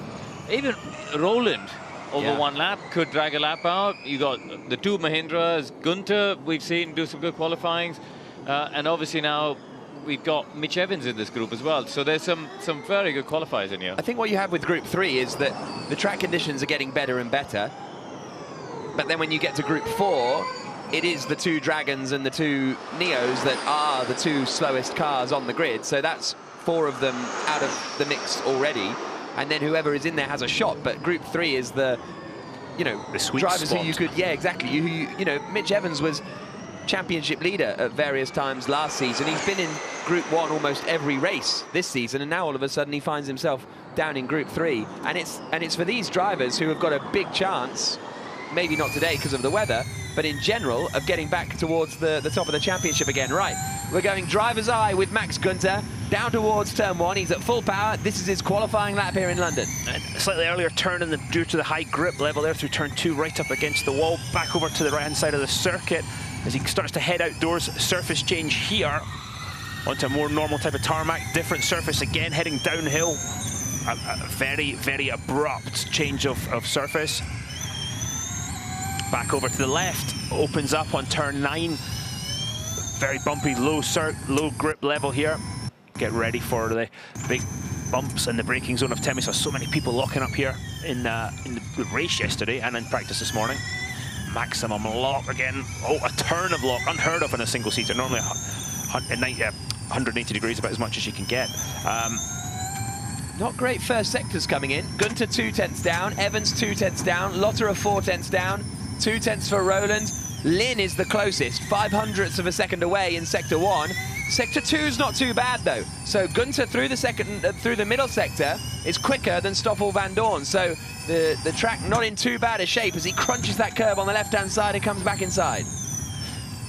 S3: even Rowland over one lap could drag a lap out. You got the two Mahindras, Günther we've seen do some good qualifyings, and obviously now we've got Mitch Evans in this group as well. So there's some very good qualifiers in here.
S11: I think what you have with Group 3 is that the track conditions are getting better and better. But then when you get to Group 4, it is the two Dragons and the two Neos that are the two slowest cars on the grid. So that's 4 of them out of the mix already. And then whoever is in there has a shot. But Group 3 is the
S7: sweet
S11: drivers
S7: spot.
S11: who you could, yeah, exactly. You know, Mitch Evans was championship leader at various times last season. He's been in Group 1 almost every race this season, and now all of a sudden he finds himself down in Group 3. And it's for these drivers who have got a big chance, maybe not today because of the weather, but in general, of getting back towards the top of the championship again. Right, we're going driver's eye with Max Günther down towards turn 1. He's at full power. This is his qualifying lap here in London.
S7: And a slightly earlier turn due to the high grip level there through turn 2, right up against the wall, back over to the right-hand side of the circuit as he starts to head outdoors. Surface change here. onto a more normal type of tarmac, different surface again, heading downhill. A very, very abrupt change of surface. Back over to the left, opens up on turn 9. Very bumpy, low grip level here. Get ready for the big bumps in the braking zone of Temi. So many people locking up here in the race yesterday and in practice this morning. Maximum lock again. Oh, a turn of lock, unheard of in a single seater. Normally 180 degrees, about as much as you can get.
S11: Not great first sectors coming in. Gunter 2/10 down, Evans 2/10 down, Lotterer 4/10 down, 2/10 for Roland. Lynn is the closest, 0.05 of a second away in sector 1. Sector 2's not too bad though. So Gunter through the middle sector is quicker than Stoffel Van Dorn. So the track not in too bad a shape as he crunches that curb on the left-hand side and comes back inside.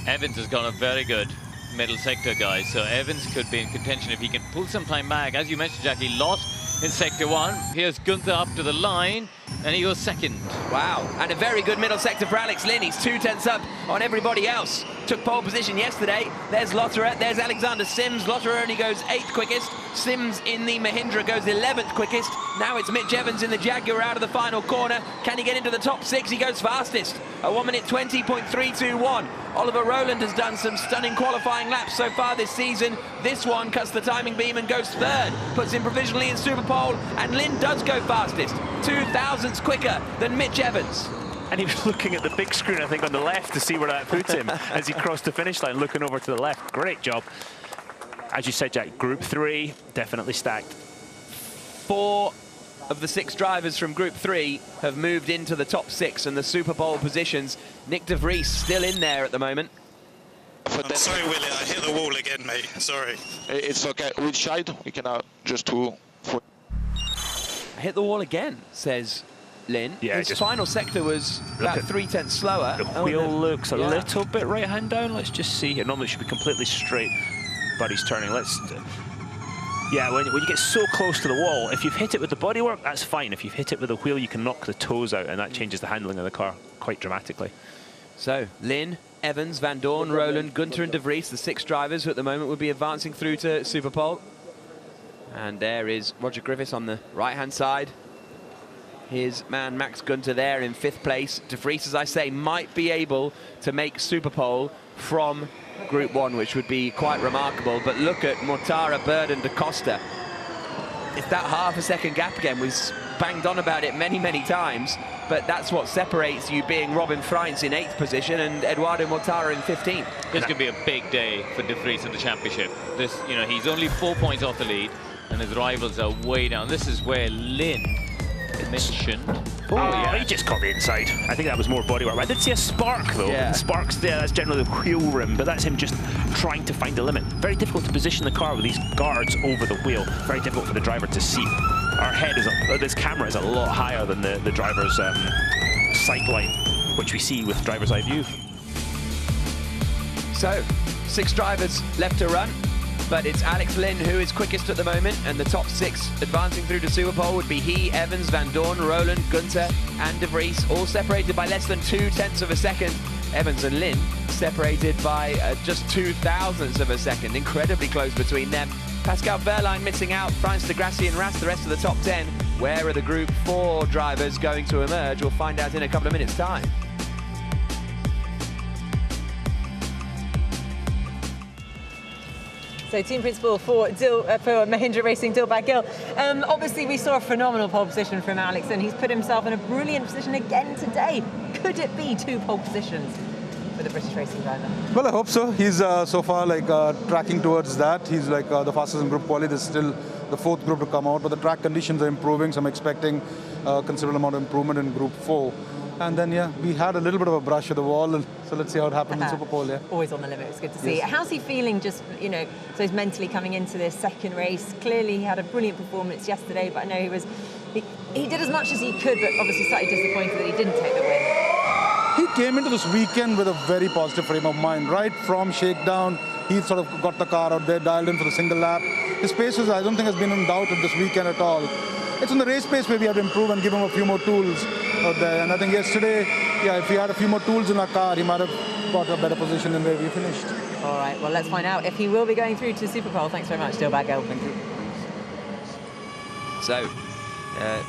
S3: Evans has got a very good middle sector, guys. So Evans could be in contention if he can pull some time back. As you mentioned, Jackie, lost in sector 1. Here's Gunther up to the line, and he goes second.
S11: Wow, and a very good middle sector for Alex Lynn. He's 2/10 up on everybody else. Took pole position yesterday. There's Lotterer, there's Alexander Sims. Lotterer only goes 8th quickest. Sims in the Mahindra goes 11th quickest. Now it's Mitch Evans in the Jaguar out of the final corner. Can he get into the top 6? He goes fastest. A 1 minute 20.321. Oliver Rowland has done some stunning qualifying laps so far this season. This one cuts the timing beam and goes 3rd. Puts him provisionally in Superpole, and Lynn does go fastest. 2/1000ths quicker than Mitch Evans.
S7: And he was looking at the big screen, I think, on the left to see where that puts him as he crossed the finish line, looking over to the left. Great job. As you said, Jack, Group 3, definitely stacked.
S11: 4 of the 6 drivers from Group 3 have moved into the top 6 and the Super Bowl positions. Nick De Vries still in there at the moment.
S15: I'm sorry, Willie, I hit the wall again, mate. Sorry.
S12: It's okay. Which side? We can just to...
S11: I hit the wall again, says Lynn.
S7: Yeah,
S11: his final sector was about 3/10 slower.
S7: The wheel looks a little bit right hand down. Let's just see here. Normally it should be completely straight, but he's turning. Yeah, when you get so close to the wall, if you've hit it with the bodywork, that's fine. If you've hit it with the wheel, you can knock the toes out, and that changes the handling of the car quite dramatically.
S11: So, Lynn, Evans, Van Dorn, Rowland, Gunter and De Vries, the 6 drivers who at the moment would be advancing through to Superpole. And there is Roger Griffiths on the right-hand side. His man Max Gunter there in 5th place. De Vries, as I say, might be able to make Superpole from Group 1, which would be quite remarkable. But look at Mortara, Bird and Da Costa. It's that half a second gap again. We've banged on about it many, many times. But that's what separates you being Robin Freins in 8th position and Eduardo Mortara in 15th.
S3: This could be a big day for De Vries in the championship. This, you know, he's only 4 points off the lead, and his rivals are way down. This is where Lynn mentioned.
S7: Oh, yeah. He just caught the inside. I think that was more bodywork. I did see a spark, though.
S11: Yeah.
S7: The spark's there. That's generally the wheel rim, but that's him just trying to find a limit. Very difficult to position the car with these guards over the wheel. Very difficult for the driver to see. Our head is, this camera is a lot higher than the driver's sight line, which we see with driver's eye view.
S11: So, 6 drivers left to run. But it's Alex Lynn who is quickest at the moment, and the top 6 advancing through to Superpole would be he, Evans, Van Dorn, Rowland, Gunter and De Vries, all separated by less than 2/10 of a second. Evans and Lynn separated by just 0.02 of a second, incredibly close between them. Pascal Wehrlein missing out, Franz de Grassi and Rast the rest of the top 10. Where are the Group 4 drivers going to emerge? We'll find out in a couple of minutes' time.
S2: So team principal for Mahindra Racing, Dilbag Gill. Obviously we saw a phenomenal pole position from Alex, and he's put himself in a brilliant position again today. Could it be 2 pole positions for the British racing driver?
S16: Well, I hope so. He's so far tracking towards that. He's the fastest in group quali. There's still the 4th group to come out, but the track conditions are improving, so I'm expecting a considerable amount of improvement in group 4. And then, yeah, we had a little bit of a brush at the wall, and so let's see how it happens in Superpole, yeah.
S2: Always on the limit, it's good to see.
S16: Yes.
S2: How's he feeling just, you know, so he's mentally coming into this second race? Clearly he had a brilliant performance yesterday, but I know he did as much as he could, but obviously slightly disappointed that he didn't take the win.
S16: He came into this weekend with a very positive frame of mind. Right from shakedown, he sort of got the car out there, dialed in for the single lap. His pace I don't think has been in doubt at this weekend at all. It's on the race pace where we have to improve and give him a few more tools out there. And I think yesterday, yeah, if we had a few more tools in our car, he might have got a better position than where we finished.
S2: All right, well, let's find out if he will be going through to Super Pole. Thanks very much, Dilbag Girl. Thank you.
S11: So,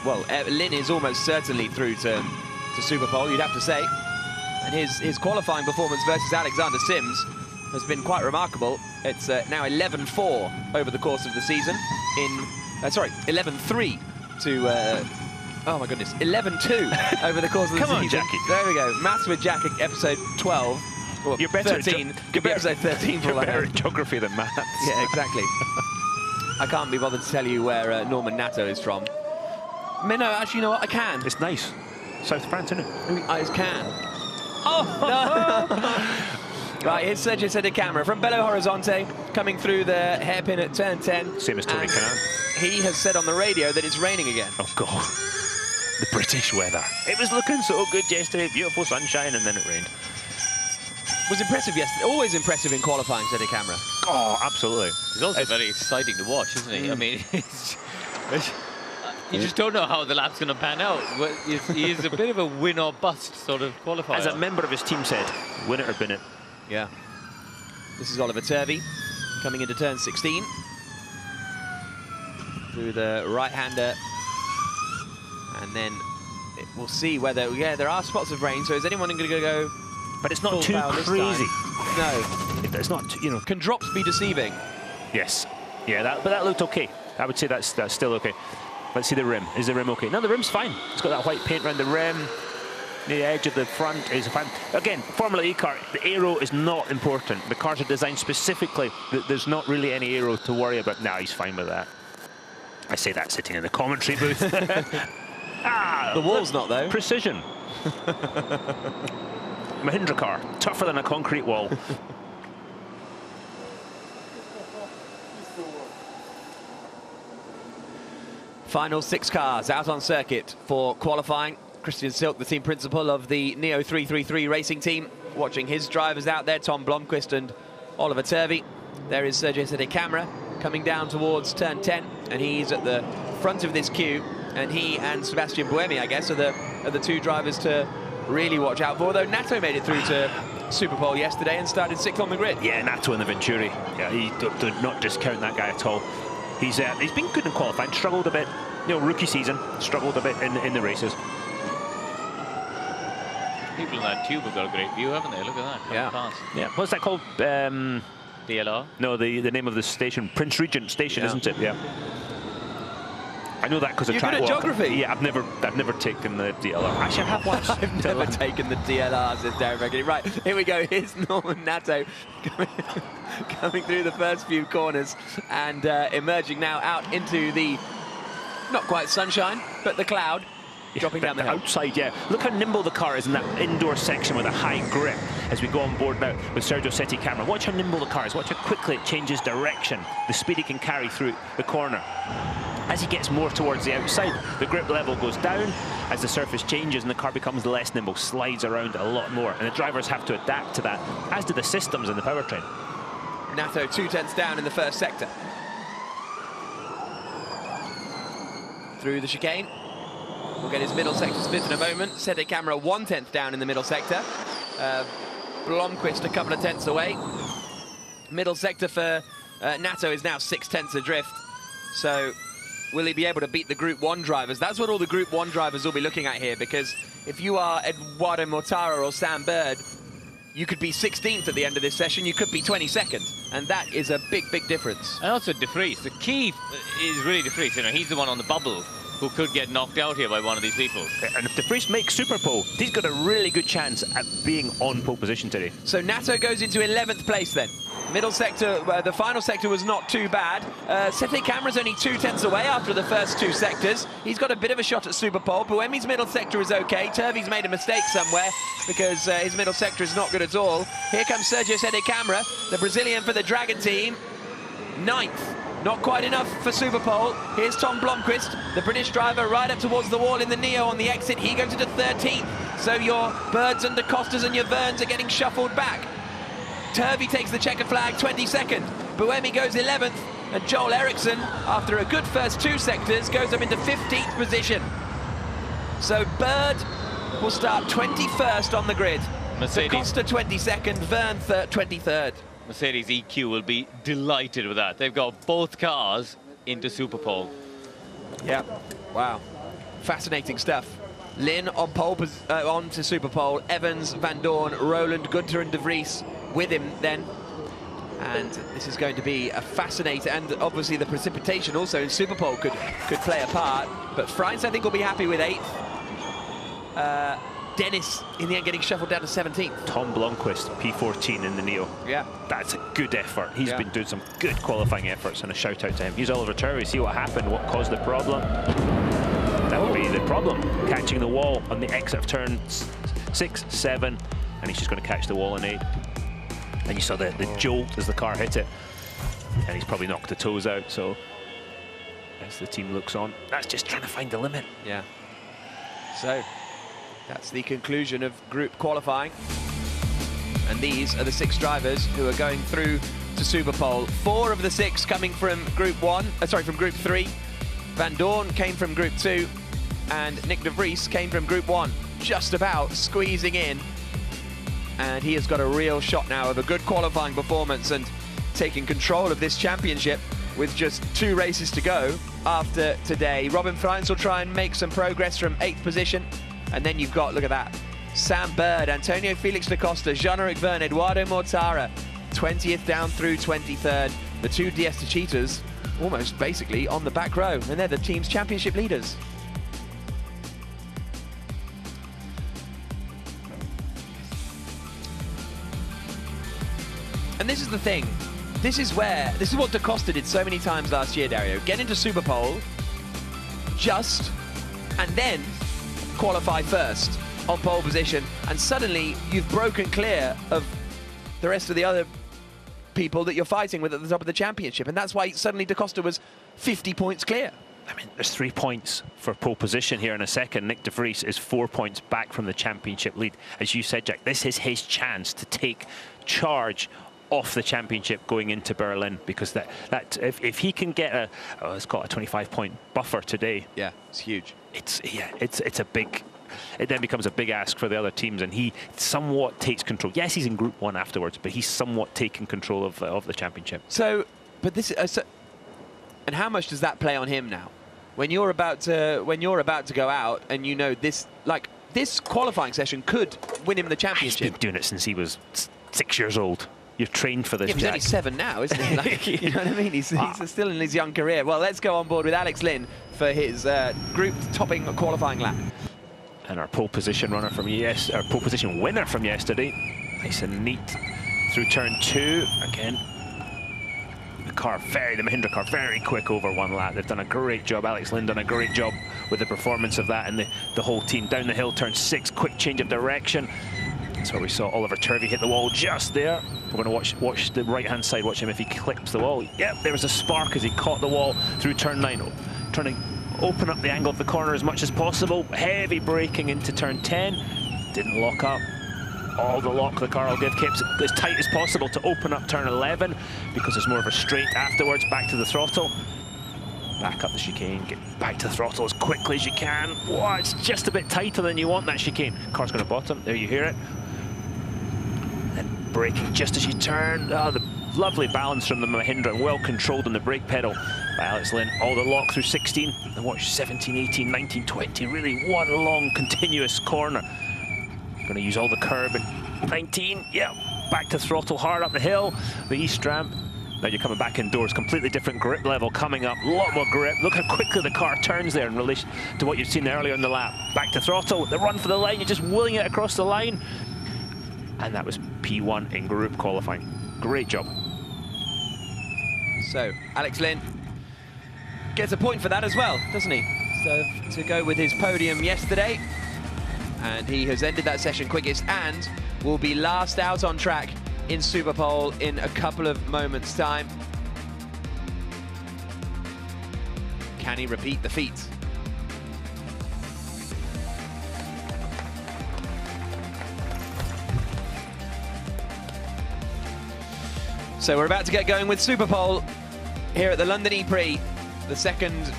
S11: well, Lynn is almost certainly through to Super Pole, you'd have to say. And his qualifying performance versus Alexander Sims has been quite remarkable. It's now 11-4 over the course of the season. 11-3 to... oh my goodness, 11-2 over the course of the season.
S7: Come on, Jackie.
S11: There we go. Maths with Jack, episode 12. Well,
S7: you're better
S11: 13. Could be episode 13 for
S7: You're better at geography than maths.
S11: Yeah, exactly. I can't be bothered to tell you where Norman Nato is from. No, actually, you know what? I can.
S7: It's nice. South France, isn't it?
S11: I can. Oh! No. Right, here's Sergio Sede Camera from Belo Horizonte, coming through the hairpin at turn 10.
S7: Same as Tony Kanaan.
S11: He has said on the radio that it's raining again.
S7: Oh, God. The British weather. It was looking so good yesterday. Beautiful sunshine, and then it rained.
S11: Was impressive yesterday. Always impressive in qualifying, Sede Camera.
S7: Oh, absolutely.
S3: He's also very exciting to watch, isn't he? I mean, you just don't know how the lap's going to pan out. He's a bit of a win or bust sort of qualifier.
S7: As a member of his team said, win it or bin it.
S11: Yeah. This is Oliver Turvey coming into turn 16. Through the right-hander. And then we'll see whether... Yeah, there are spots of rain, so is anyone going to go...
S7: But it's not too crazy.
S11: No.
S7: It's not, you know...
S11: Can drops be deceiving?
S7: Yes. Yeah, but that looked okay. I would say that's still okay. Let's see the rim. Is the rim okay? No, the rim's fine. It's got that white paint around the rim. The edge of the front is fine. Again, Formula E car, the aero is not important. The cars are designed specifically that there's not really any aero to worry about. No, he's fine with that. I say that sitting in the commentary booth.
S11: The wall's not, though.
S7: Precision. Mahindra car, tougher than a concrete wall.
S11: Final 6 cars out on circuit for qualifying. Christian Silk, the team principal of the Neo 333 racing team, watching his drivers out there, Tom Blomqvist and Oliver Turvey. There is Sergio Sede Camera coming down towards turn 10, and he's at the front of this queue, and he and Sebastian Buemi, I guess, are the two drivers to really watch out for, though Nato made it through to Super Pole yesterday and started 6th on the grid.
S7: Yeah, Nato in the Venturi. Yeah, he do not discount that guy at all. He's been good in qualifying, struggled a bit, you know, rookie season, struggled a bit in the races.
S3: People in that tube have got a great view, haven't they? Look at that.
S11: Yeah.
S3: Past.
S7: Yeah. What's that called?
S3: DLR?
S7: No, the name of the station, Prince Regent Station, isn't it? Yeah. I know that because of track
S11: walk. You're good at geography.
S7: Yeah, I've never taken the DLR. Actually, I have once.
S11: I've never taken the DLR, says Darren Beckett. Right, here we go. Here's Norman Nato coming through the first few corners and emerging now out into the, not quite sunshine, but the cloud. Dropping down the hill.
S7: Outside, yeah. Look how nimble the car is in that indoor section with a high grip as we go on board now with Sergio Sede Camera. Watch how nimble the car is. Watch how quickly it changes direction, the speed it can carry through the corner. As he gets more towards the outside, the grip level goes down. As the surface changes and the car becomes less nimble, slides around a lot more. And the drivers have to adapt to that, as do the systems in the powertrain.
S11: Nato 2/10 down in the first sector. Through the chicane. We'll get his middle sector split in a moment. Sede Camera 1/10 down in the middle sector. Blomqvist a couple of tenths away. Middle sector for Nato is now 6/10 adrift. So will he be able to beat the Group 1 drivers? That's what all the Group 1 drivers will be looking at here, because if you are Eduardo Mortara or Sam Bird, you could be 16th at the end of this session, you could be 22nd, and that is a big, big difference.
S3: And also De Vries. The key is really De Vries. You know, he's the one on the bubble who could get knocked out here by one of these people.
S7: And if De Vries makes Super Pole, he's got a really good chance at being on pole position today.
S11: So Nato goes into 11th place then. Middle sector, the final sector was not too bad. Sede Camera's only 2/10 away after the first 2 sectors. He's got a bit of a shot at Super Pole. Buemi's middle sector is okay. Turvey's made a mistake somewhere because his middle sector is not good at all. Here comes Sergio Sede Camera, the Brazilian for the Dragon team. 9th. Not quite enough for Super Pole. Here's Tom Blomqvist, the British driver, right up towards the wall in the Neo on the exit. He goes into 13th. So your Birds and DeCostas and your Verns are getting shuffled back. Turvey takes the checker flag, 22nd. Buemi goes 11th. And Joel Eriksson, after a good first 2 sectors, goes up into 15th position. So Bird will start 21st on the grid.
S3: Mercedes.
S11: DeCosta 22nd, Vern 23rd.
S3: Mercedes EQ will be delighted with that. They've got both cars into Super Pole.
S11: Yeah, wow. Fascinating stuff. Lynn on on to Super Pole. Evans, Van Dorn, Roland, Gunter and De Vries with him then. And this is going to be a fascinator, and obviously the precipitation also in Super Pole could play a part. But Freins, I think, will be happy with 8th. Dennis, in the end, getting shuffled down to 17th.
S7: Tom Blomqvist, P14 in the Neo.
S11: Yeah.
S7: That's a good effort. He's been doing some good qualifying efforts, and a shout out to him. Here's Oliver Turvey, see what happened, what caused the problem. That would be the problem, catching the wall on the exit of turn 6, 7, and he's just going to catch the wall in 8. And you saw the jolt as the car hit it, and he's probably knocked the toes out, so as the team looks on, that's just trying to find the limit.
S11: Yeah. So that's the conclusion of group qualifying. And these are the 6 drivers who are going through to Super Pole. 4 of the 6 coming from Group 3. Van Dorn came from Group 2, and Nick De Vries came from Group 1, just about squeezing in. And he has got a real shot now of a good qualifying performance and taking control of this championship with just 2 races to go after today. Robin Freins will try and make some progress from 8th position. And then you've got, look at that, Sam Bird, Antonio Felix da Costa, Jean-Eric Verne, Eduardo Mortara, 20th down through 23rd. The 2 Diesta cheaters almost basically on the back row, and they're the team's championship leaders. And this is the thing. This is what da Costa did so many times last year, Dario. Get into Super Pole, and then qualify first on pole position, and suddenly you've broken clear of the rest of the other people that you're fighting with at the top of the championship, and that's why suddenly da Costa was 50 points clear.
S7: I mean, there's 3 points for pole position here in a second. Nick De Vries is 4 points back from the championship lead. As you said, Jack, this is his chance to take charge off the championship going into Berlin, because if he can get it's got a 25-point buffer today.
S11: Yeah, it's huge.
S7: It's a big. It then becomes a big ask for the other teams, and he somewhat takes control. Yes, he's in Group 1 afterwards, but he's somewhat taking control of the championship.
S11: So, but this, and how much does that play on him now? When you're about to go out, and you know this qualifying session could win him the championship.
S7: He's been doing it since he was 6 years old. You've trained for this,
S11: yeah, he's only 7 now, isn't he? Like, you know what I mean? He's still in his young career. Well, let's go on board with Alex Lynn for his group-topping qualifying lap.
S7: And our pole position runner from our pole position winner from yesterday, nice and neat through turn 2 again. The Mahindra car very quick over 1 lap. They've done a great job. Alex Lynn done a great job with the performance of that, and the whole team down the hill, turn 6, quick change of direction. That's where we saw Oliver Turvey hit the wall just there. We're going to watch the right-hand side, watch him if he clips the wall. Yep, there was a spark as he caught the wall through turn 9, trying to open up the angle of the corner as much as possible. Heavy braking into turn 10. Didn't lock up. All the lock the car will give, keeps it as tight as possible to open up turn 11, because there's more of a straight afterwards. Back to the throttle. Back up the chicane, get back to the throttle as quickly as you can. Whoa, it's just a bit tighter than you want, that chicane. Car's going to bottom, there you hear it. Then braking just as you turn. Oh, the lovely balance from the Mahindra, and well controlled on the brake pedal by Alex Lynn. All the lock through 16, and watch 17, 18, 19, 20, really one long continuous corner. Going to use all the curb, and 19, yeah, back to throttle hard up the hill, the east ramp. Now you're coming back indoors, completely different grip level coming up, a lot more grip. Look how quickly the car turns there in relation to what you've seen earlier in the lap. Back to throttle, the run for the line, you're just wheeling it across the line. And that was P1 in group qualifying. Great job.
S11: So, Alex Lynn gets a point for that as well, doesn't he? So, to go with his podium yesterday. And he has ended that session quickest and will be last out on track in Super Pole in a couple of moments' time. Can he repeat the feat? So we're about to get going with Super Pole here at the London E-Prix, the second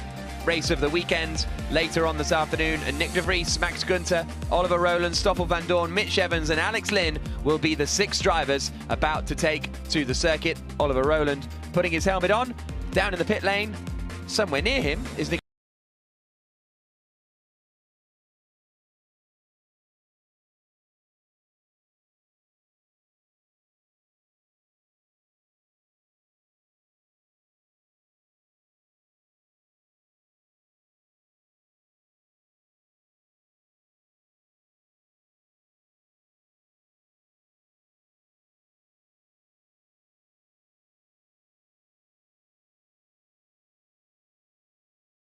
S11: race of the weekend. later on this afternoon. And Nick de Vries, Max Günther, Oliver Rowland, Stoffel van Dorn, Mitch Evans and Alex Lynn will be the 6 drivers about to take to the circuit. Oliver Rowland putting his helmet on, down in the pit lane. Somewhere near him is Nick.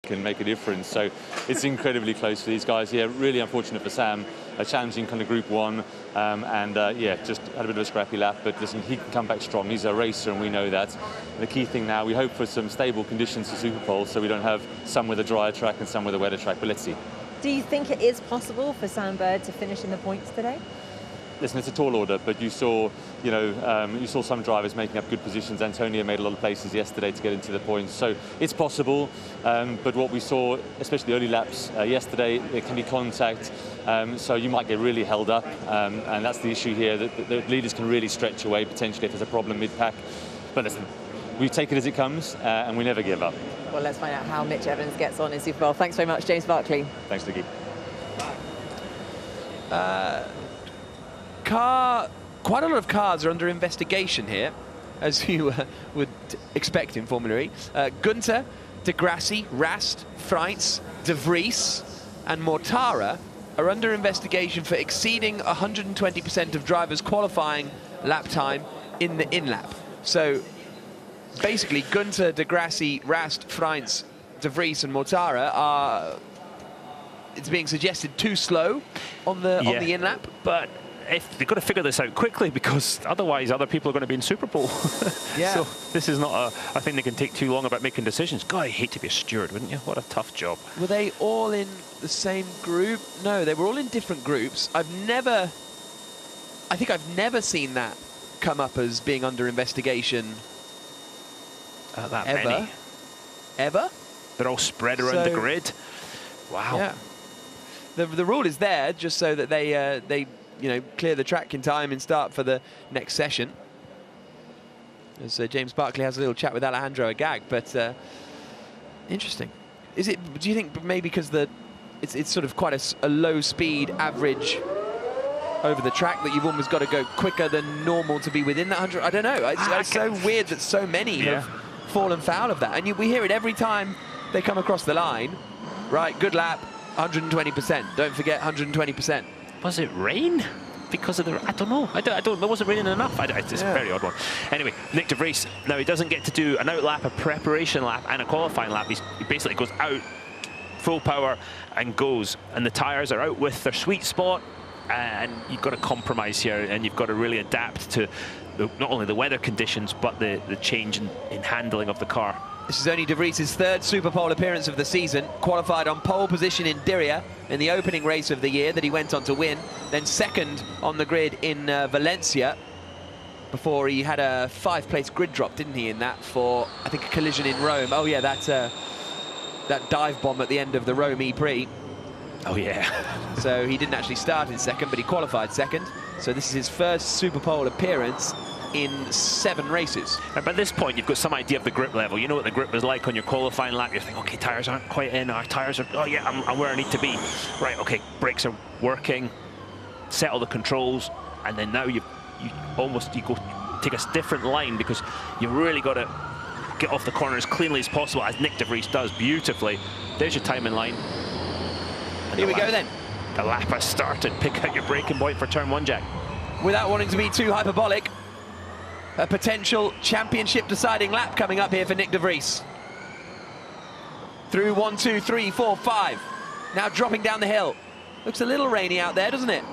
S17: Can make a difference, so it's incredibly close for these guys here. Really unfortunate for Sam, a challenging kind of Group 1, yeah, just had a bit of a scrappy lap, but listen, he can come back strong. He's a racer and we know that. The key thing now, we hope for some stable conditions for Superpole, so we don't have some with a drier track and some with a wetter track, but let's see.
S2: Do you think it is possible for Sam Bird to finish in the points today?
S17: Listen, it's a tall order, but you saw, you saw some drivers making up good positions. Antonio made a lot of places yesterday to get into the points, so it's possible. But what we saw, especially the early laps yesterday, there can be contact, so you might get really held up, and that's the issue here. That the leaders can really stretch away potentially if there's a problem mid-pack. But listen, we take it as it comes, and we never give up.
S2: Well, let's find out how Mitch Evans gets on in Superpole. Thanks very much, James Barclay.
S17: Thanks, Nikki.
S11: Quite a lot of cars are under investigation here, as you would expect in Formula E. Günther, de Grassi, Rast, Freitz, de Vries and Mortara are under investigation for exceeding 120% of drivers' qualifying lap time in the in-lap. So basically Günther, de Grassi, Rast, Freitz, de Vries and Mortara are, it's being suggested, too slow on the in-lap.
S7: But if they've got to figure this out quickly, because otherwise other people are going to be in Superpole.
S11: Yeah.
S7: So this is not a thing they can take too long about making decisions. God, I hate to be a steward, wouldn't you? What a tough job.
S11: Were they all in the same group? No, they were all in different groups. I think I've never seen that come up as being under investigation.
S7: That
S11: ever.
S7: many.
S11: Ever?
S7: They're all spread around the grid. Wow.
S11: Yeah. The rule is there just so that they clear the track in time and start for the next session. As James Barclay has a little chat with Alejandro Agag, but interesting. Is it? Do you think maybe because it's sort of quite a low speed average over the track that you've almost got to go quicker than normal to be within that 100? I don't know. It's so weird that so many have fallen foul of that, and we hear it every time they come across the line. Right, good lap, 120%. Don't forget 120%.
S7: Was it rain? Because of the... I don't know. I don't. There wasn't raining enough. It's a very odd one. Anyway, Nick de Vries. Now, he doesn't get to do an out lap, a preparation lap, and a qualifying lap. He basically goes out full power and goes. And the tyres are out with their sweet spot. And you've got to compromise here, and you've got to really adapt to not only the weather conditions, but the change in handling of the car.
S11: This is only de Vries' 3rd Superpole appearance of the season. Qualified on pole position in Diriyah in the opening race of the year that he went on to win. Then 2nd on the grid in Valencia, before he had a 5-place grid drop, didn't he, in that for, I think, a collision in Rome. Oh yeah, that dive bomb at the end of the Rome E-Prix.
S7: Oh yeah.
S11: So he didn't actually start in 2nd, but he qualified 2nd. So this is his 1st Superpole appearance in 7 races.
S7: And by this point, you've got some idea of the grip level. You know what the grip was like on your qualifying lap. You're thinking, okay, tyres aren't quite in. Our tyres are, oh yeah, I'm where I need to be. Right, okay, brakes are working. Settle the controls, and then now you go take a different line, because you've really got to get off the corner as cleanly as possible, as Nick de Vries does beautifully. There's your timing line. And
S11: here we go then.
S7: The lap has started. Pick out your braking point for turn 1, Jack.
S11: Without wanting to be too hyperbolic, a potential championship deciding lap coming up here for Nick de Vries. Through 1, 2, 3, 4, 5. Now dropping down the hill. Looks a little rainy out there, doesn't it?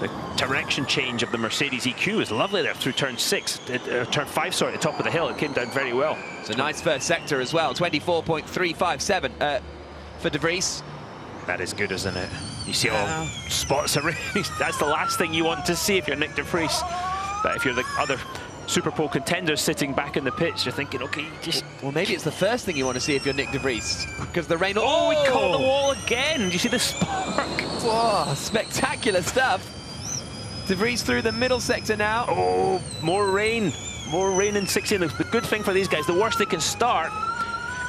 S7: The direction change of the Mercedes EQ is lovely there through turn 5, sorry, at the top of the hill. It came down very well.
S11: It's a nice first sector as well, 24.357 for de Vries.
S7: That is good, isn't it? You see all spots of rain. That's the last thing you want to see if you're Nick de Vries. But if you're the other Super Pole contenders sitting back in the pitch. You're thinking, okay, just...
S11: Well, maybe it's the first thing you want to see if you're Nick de Vries, because the rain...
S7: Oh, he caught the wall again. Do you see the spark?
S11: Whoa, spectacular stuff. De Vries through the middle sector now.
S7: Oh, more rain. More rain in 16. The good thing for these guys, the worst they can start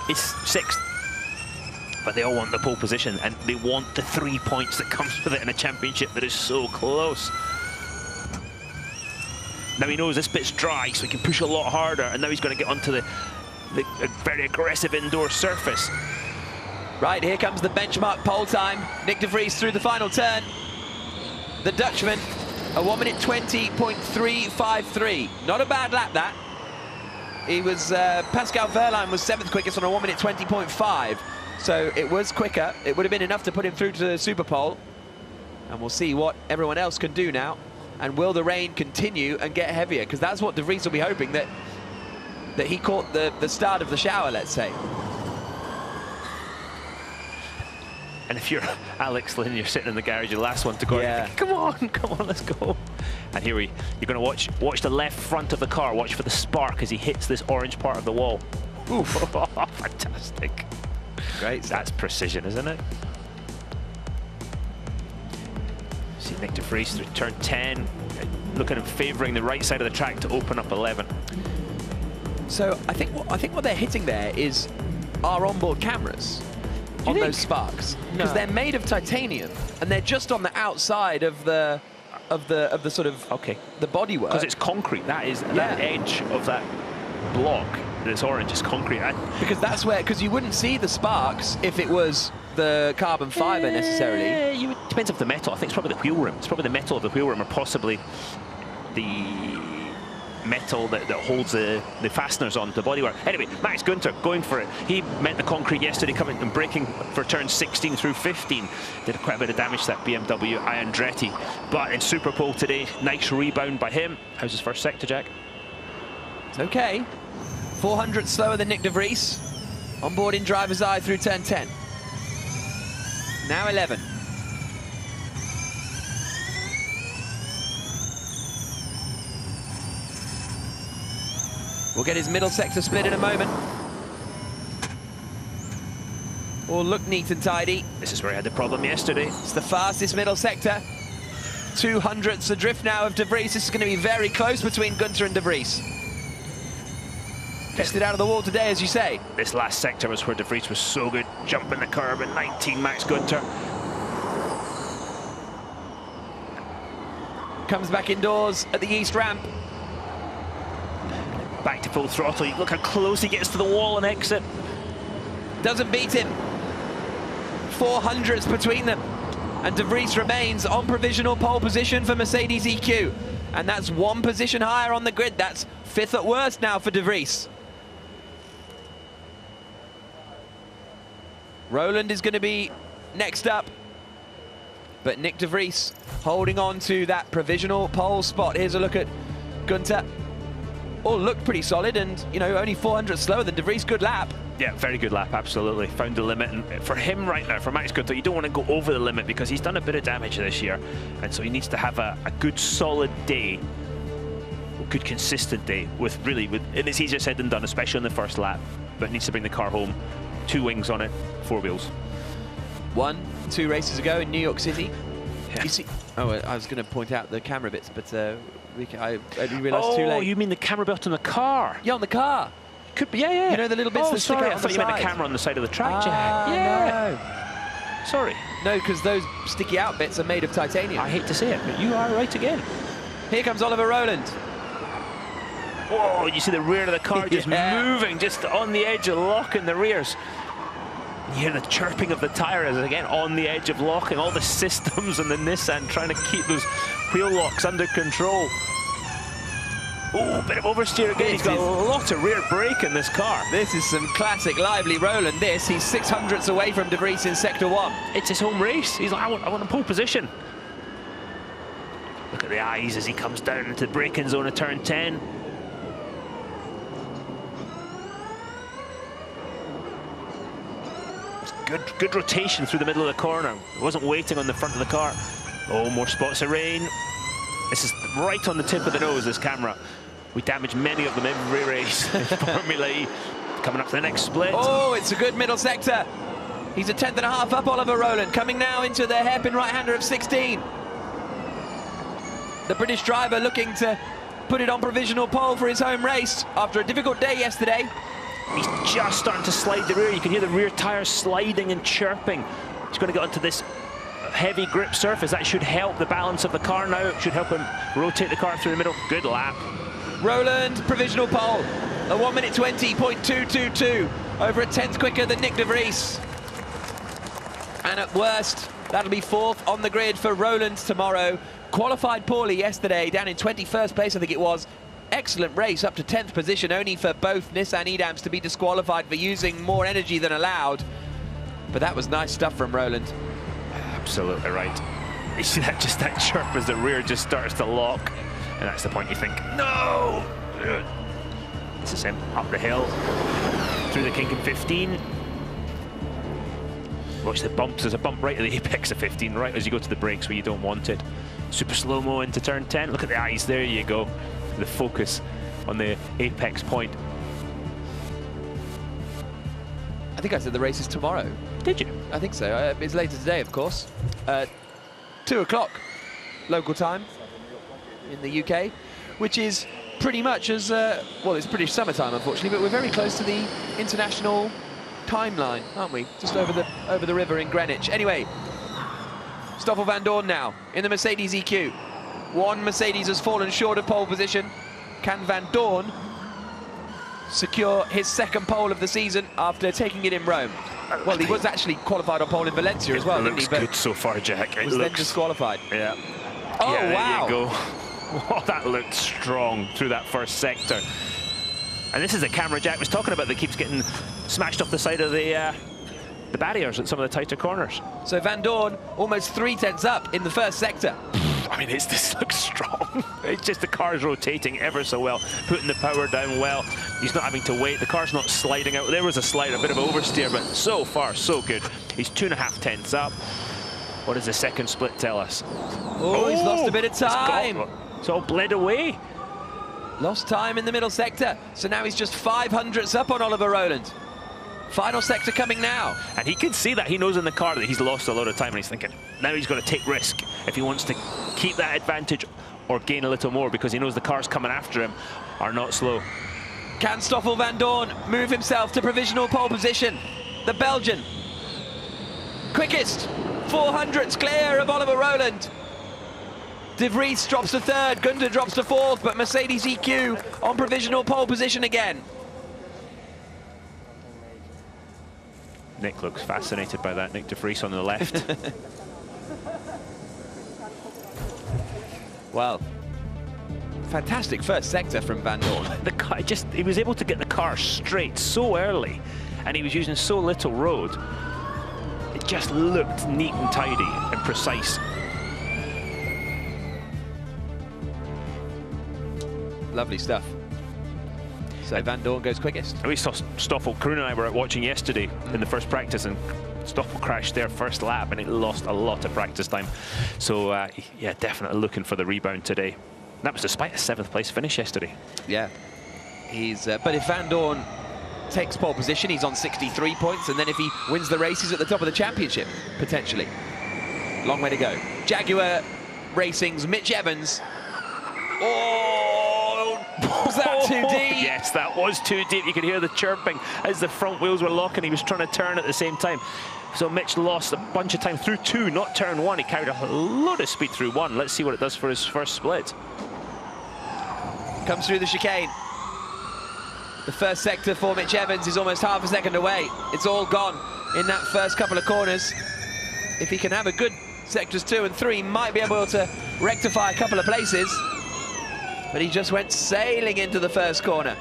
S7: is 6th. But they all want the pole position, and they want the 3 points that comes with it in a championship that is so close. Now he knows this bit's dry, so he can push a lot harder, and now he's going to get onto the very aggressive indoor surface.
S11: Right, here comes the benchmark pole time. Nick de Vries through the final turn. The Dutchman, a 1 minute 20.353. Not a bad lap, that. He was, Pascal Wehrlein was 7th quickest on a 1 minute 20.5. So it was quicker. It would have been enough to put him through to the Super Pole. And we'll see what everyone else can do now. And will the rain continue and get heavier? Because that's what de Vries will be hoping, that he caught the start of the shower, let's say.
S7: And if you're Alex Lynn, you're sitting in the garage, your last one to go. Yeah. Come on, let's go. And here you're going to watch the left front of the car. Watch for the spark as he hits this orange part of the wall. Oof. Fantastic.
S11: Great.
S7: That's precision, isn't it? See Nick de Vries through turn 10. Look at him favouring the right side of the track to open up 11.
S11: So I think what they're hitting there is our onboard cameras on those sparks, because they're made of titanium and they're just on the outside of the sort of the bodywork.
S7: Because it's concrete. That is that edge of that block that's orange is concrete.
S11: Because you wouldn't see the sparks if it was the carbon fibre necessarily.
S7: Depends on the metal. I think it's probably the wheel rim. It's probably the metal of the wheel rim, or possibly the metal that holds the fasteners on the bodywork. Anyway, Max Günther going for it. He met the concrete yesterday, coming and braking for turns 16 through 15. Did quite a bit of damage to that BMW Andretti. But in Super Pole today, nice rebound by him. How's his first sector, Jack?
S11: It's okay. 400 slower than Nick de Vries. On board in driver's eye through turn 10. Now 11. We'll get his middle sector split in a moment. All look neat and tidy.
S7: This is where he had the problem yesterday.
S11: It's the fastest middle sector. 200ths adrift now of de Vries. This is going to be very close between Günther and de Vries. Tested out of the wall today, as you say.
S7: This last sector was where de Vries was so good. Jumping the curb in 19, Max Günther.
S11: Comes back indoors at the east ramp.
S7: Back to full throttle. Look how close he gets to the wall and exit.
S11: Doesn't beat him. 400ths between them. And de Vries remains on provisional pole position for Mercedes EQ. And that's 1 position higher on the grid. That's 5th at worst now for de Vries. Roland is going to be next up. But Nick de Vries holding on to that provisional pole spot. Here's a look at Günther. All looked pretty solid, and only 400 slower than de Vries. Good lap.
S7: Yeah, very good lap, absolutely. Found the limit, and for him right now, for Max Günther, you don't want to go over the limit because he's done a bit of damage this year, and so he needs to have a good solid day, a good consistent day and it's easier said than done, especially in the first lap, but he needs to bring the car home. 2 wings on it, 4 wheels.
S11: 2 races ago in New York City. Yeah. You see, I was going to point out the camera bits, but I didn't realise too late.
S7: Oh, you mean the camera belt on the car?
S11: Yeah, on the car.
S7: Could be, yeah.
S11: You know the little bits that stick out on the
S7: I thought you meant the camera on the side of the track, Jack.
S11: Yeah.
S7: No. Sorry.
S11: No, because those sticky out bits are made of titanium.
S7: I hate to say it, but you are right again.
S11: Here comes Oliver Roland.
S7: Whoa, you see the rear of the car just moving, just on the edge of locking the rears. You hear the chirping of the tyres again on the edge of locking. All the systems and the Nissan trying to keep those wheel locks under control. Oh, bit of oversteer again. He's got a lot of rear brake in this car.
S11: This is some classic lively Roland. He's 600ths away from de Vries in sector 1.
S7: It's his home race. He's like, I want a pole position. Look at the eyes as he comes down into the braking zone of turn 10. Good rotation through the middle of the corner. He wasn't waiting on the front of the car. Oh, more spots of rain. This is right on the tip of the nose, this camera. We damage many of them every race. Formula E coming up to the next split.
S11: Oh, it's a good middle sector. He's a 10th and a half up, Oliver Rowland, coming now into the hairpin right-hander of 16. The British driver looking to put it on provisional pole for his home race after a difficult day yesterday.
S7: He's just starting to slide the rear. You can hear the rear tyres sliding and chirping. He's going to get onto this heavy grip surface. That should help the balance of the car now. It should help him rotate the car through the middle. Good lap.
S11: Rowland, provisional pole. A 1 minute 20.222. Over a 10th quicker than Nick de Vries. And at worst, that'll be 4th on the grid for Rowland tomorrow. Qualified poorly yesterday, down in 21st place, I think it was. Excellent race, up to 10th position, only for both Nissan Edams to be disqualified for using more energy than allowed. But that was nice stuff from Rowland.
S7: Absolutely right. You see that, just that chirp as the rear just starts to lock. And that's the point you think, no! This is him up the hill, through the kink in 15. Watch the bumps. There's a bump right at the apex of 15, right as you go to the brakes where you don't want it. Super slow-mo into turn 10. Look at the eyes, there you go. The focus on the apex point.
S11: I think I said the race is tomorrow.
S7: Did you?
S11: I think so. It's later today, of course. 2 o'clock local time in the UK, which is pretty much as, well, it's British summertime, unfortunately, but we're very close to the international timeline, aren't we? Just over the river in Greenwich. Anyway, Stoffel Vandoorne now in the Mercedes EQ. One Mercedes has fallen short of pole position. Can Vandoorne secure his 2nd pole of the season after taking it in Rome? Well, he was actually qualified on pole in Valencia as well, didn't he?
S7: It looks good so far, Jack.
S11: It was then disqualified.
S7: Yeah.
S11: Oh,
S7: yeah,
S11: wow.
S7: There you go. Oh, that looked strong through that first sector. And this is the camera Jack was talking about that keeps getting smashed off the side of the barriers at some of the tighter corners.
S11: So Vandoorne almost 3 tenths up in the first sector.
S7: I mean, this looks strong. It's just the car's rotating ever so well, putting the power down well. He's not having to wait. The car's not sliding out. There was a slide, a bit of oversteer, but so far, so good. He's 2.5 tenths up. What does the second split tell us?
S11: Oh, he's lost a bit of time.
S7: It's all bled away.
S11: Lost time in the middle sector. So now he's just 500ths up on Oliver Rowland. Final sector coming now.
S7: And he can see that. He knows in the car that he's lost a lot of time, and he's thinking, now he's got to take risk if he wants to keep that advantage or gain a little more, because he knows the cars coming after him are not slow.
S11: Can Stoffel Vandoorne move himself to provisional pole position? The Belgian. Quickest. 400ths clear of Oliver Rowland. De Vries drops to 3rd, Gunther drops to 4th, but Mercedes EQ on provisional pole position again.
S7: Nick looks fascinated by that. Nick de Vries on the left.
S11: Well, fantastic first sector from Vandoorne.
S7: The car, he was able to get the car straight so early, and he was using so little road. It just looked neat and tidy and precise.
S11: Lovely stuff. So Vandoorne goes quickest.
S7: We saw Stoffel, Kroon and I were out watching yesterday in the first practice, and Stoffel crashed their first lap and it lost a lot of practice time. So yeah, definitely looking for the rebound today. That was despite a 7th place finish yesterday.
S11: Yeah, he's but if Vandoorne takes pole position, he's on 63 points, and then if he wins the race, he's at the top of the championship, potentially. Long way to go. Jaguar Racing's Mitch Evans. Oh, was that too deep?
S7: Yes, that was too deep. You could hear the chirping as the front wheels were locking. He was trying to turn at the same time. So Mitch lost a bunch of time through 2, not turn 1. He carried a lot of speed through 1. Let's see what it does for his first split.
S11: Comes through the chicane. The first sector for Mitch Evans is almost half a second away. It's all gone in that first couple of corners. If he can have a good sectors 2 and 3, might be able to rectify a couple of places. But he just went sailing into the first corner.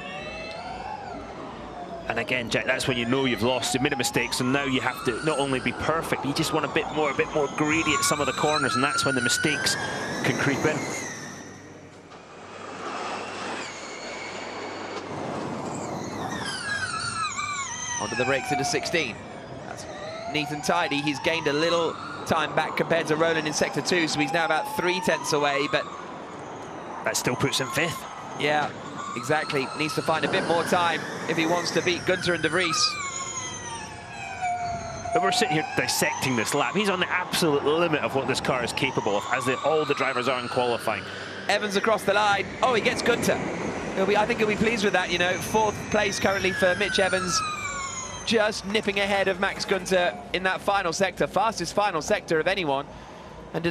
S7: And again, Jack, that's when you know you've lost. You've made a mistake, so now you have to not only be perfect, but you just want a bit more greedy at some of the corners, and that's when the mistakes can creep in.
S11: Onto the brakes into 16. That's neat and tidy. He's gained a little time back compared to Rowland in sector 2, so he's now about 3 tenths away, but
S7: that still puts him 5th.
S11: Yeah, Exactly, needs to find a bit more time if he wants to beat Gunter and De Vries.
S7: But we're sitting here dissecting this lap. He's on the absolute limit of what this car is capable of, as all the drivers are in qualifying.
S11: Evans across the line. Oh, he gets Gunter. I think he'll be pleased with that, you know. 4th place currently for Mitch Evans, just nipping ahead of Max Gunter in that final sector, fastest final sector of anyone. And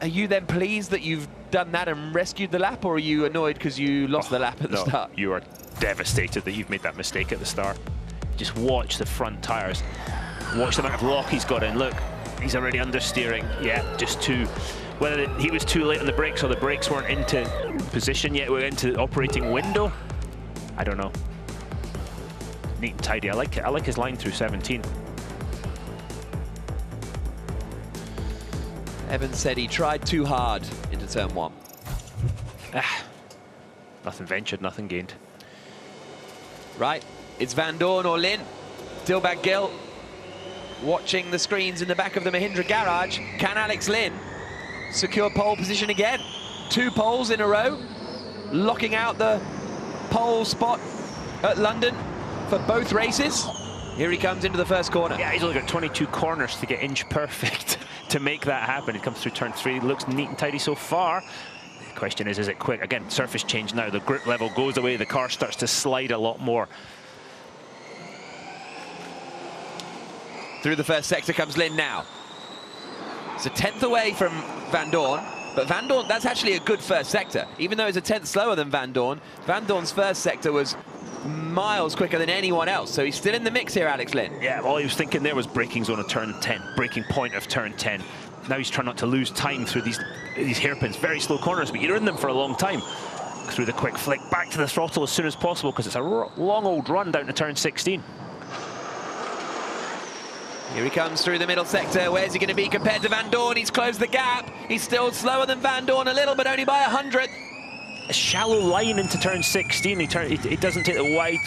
S11: are you then pleased that you've done that and rescued the lap, or are you annoyed because you lost the lap at the start?
S7: You are devastated that you've made that mistake at the start. Just watch the front tyres. Watch the amount of lock he's got in. Look, he's already understeering. Yeah, just too. Whether he was too late on the brakes or the brakes weren't into position yet, we're into the operating window. I don't know. Neat and tidy. I like it. I like his line through 17.
S11: Evans said he tried too hard into turn 1.
S7: Nothing ventured, nothing gained.
S11: Right, it's Van Dorn or Lynn. Dilbag Gill watching the screens in the back of the Mahindra garage. Can Alex Lynn secure pole position again? 2 poles in a row, locking out the pole spot at London for both races. Here he comes into the first corner.
S7: Yeah, he's only got 22 corners to get inch perfect to make that happen. He comes through turn 3, looks neat and tidy so far. The question is it quick? Again, surface change now. The grip level goes away. The car starts to slide a lot more.
S11: Through the first sector comes Lynn now. It's a 10th away from Van Dorn, but Van Dorn, that's actually a good first sector. Even though it's a 10th slower than Van Dorn's first sector was miles quicker than anyone else, so he's still in the mix here, Alex Lynn.
S7: Yeah, all he was thinking there was braking zone of turn 10, braking point of turn 10. Now he's trying not to lose time through these hairpins, very slow corners, but you're in them for a long time. Through the quick flick, back to the throttle as soon as possible, because it's a long old run down to turn 16.
S11: Here he comes through the middle sector. Where's he going to be compared to Van Dorn? He's closed the gap. He's still slower than Van Dorn a little, but only by 100.
S7: A shallow line into turn 16. He doesn't take the wide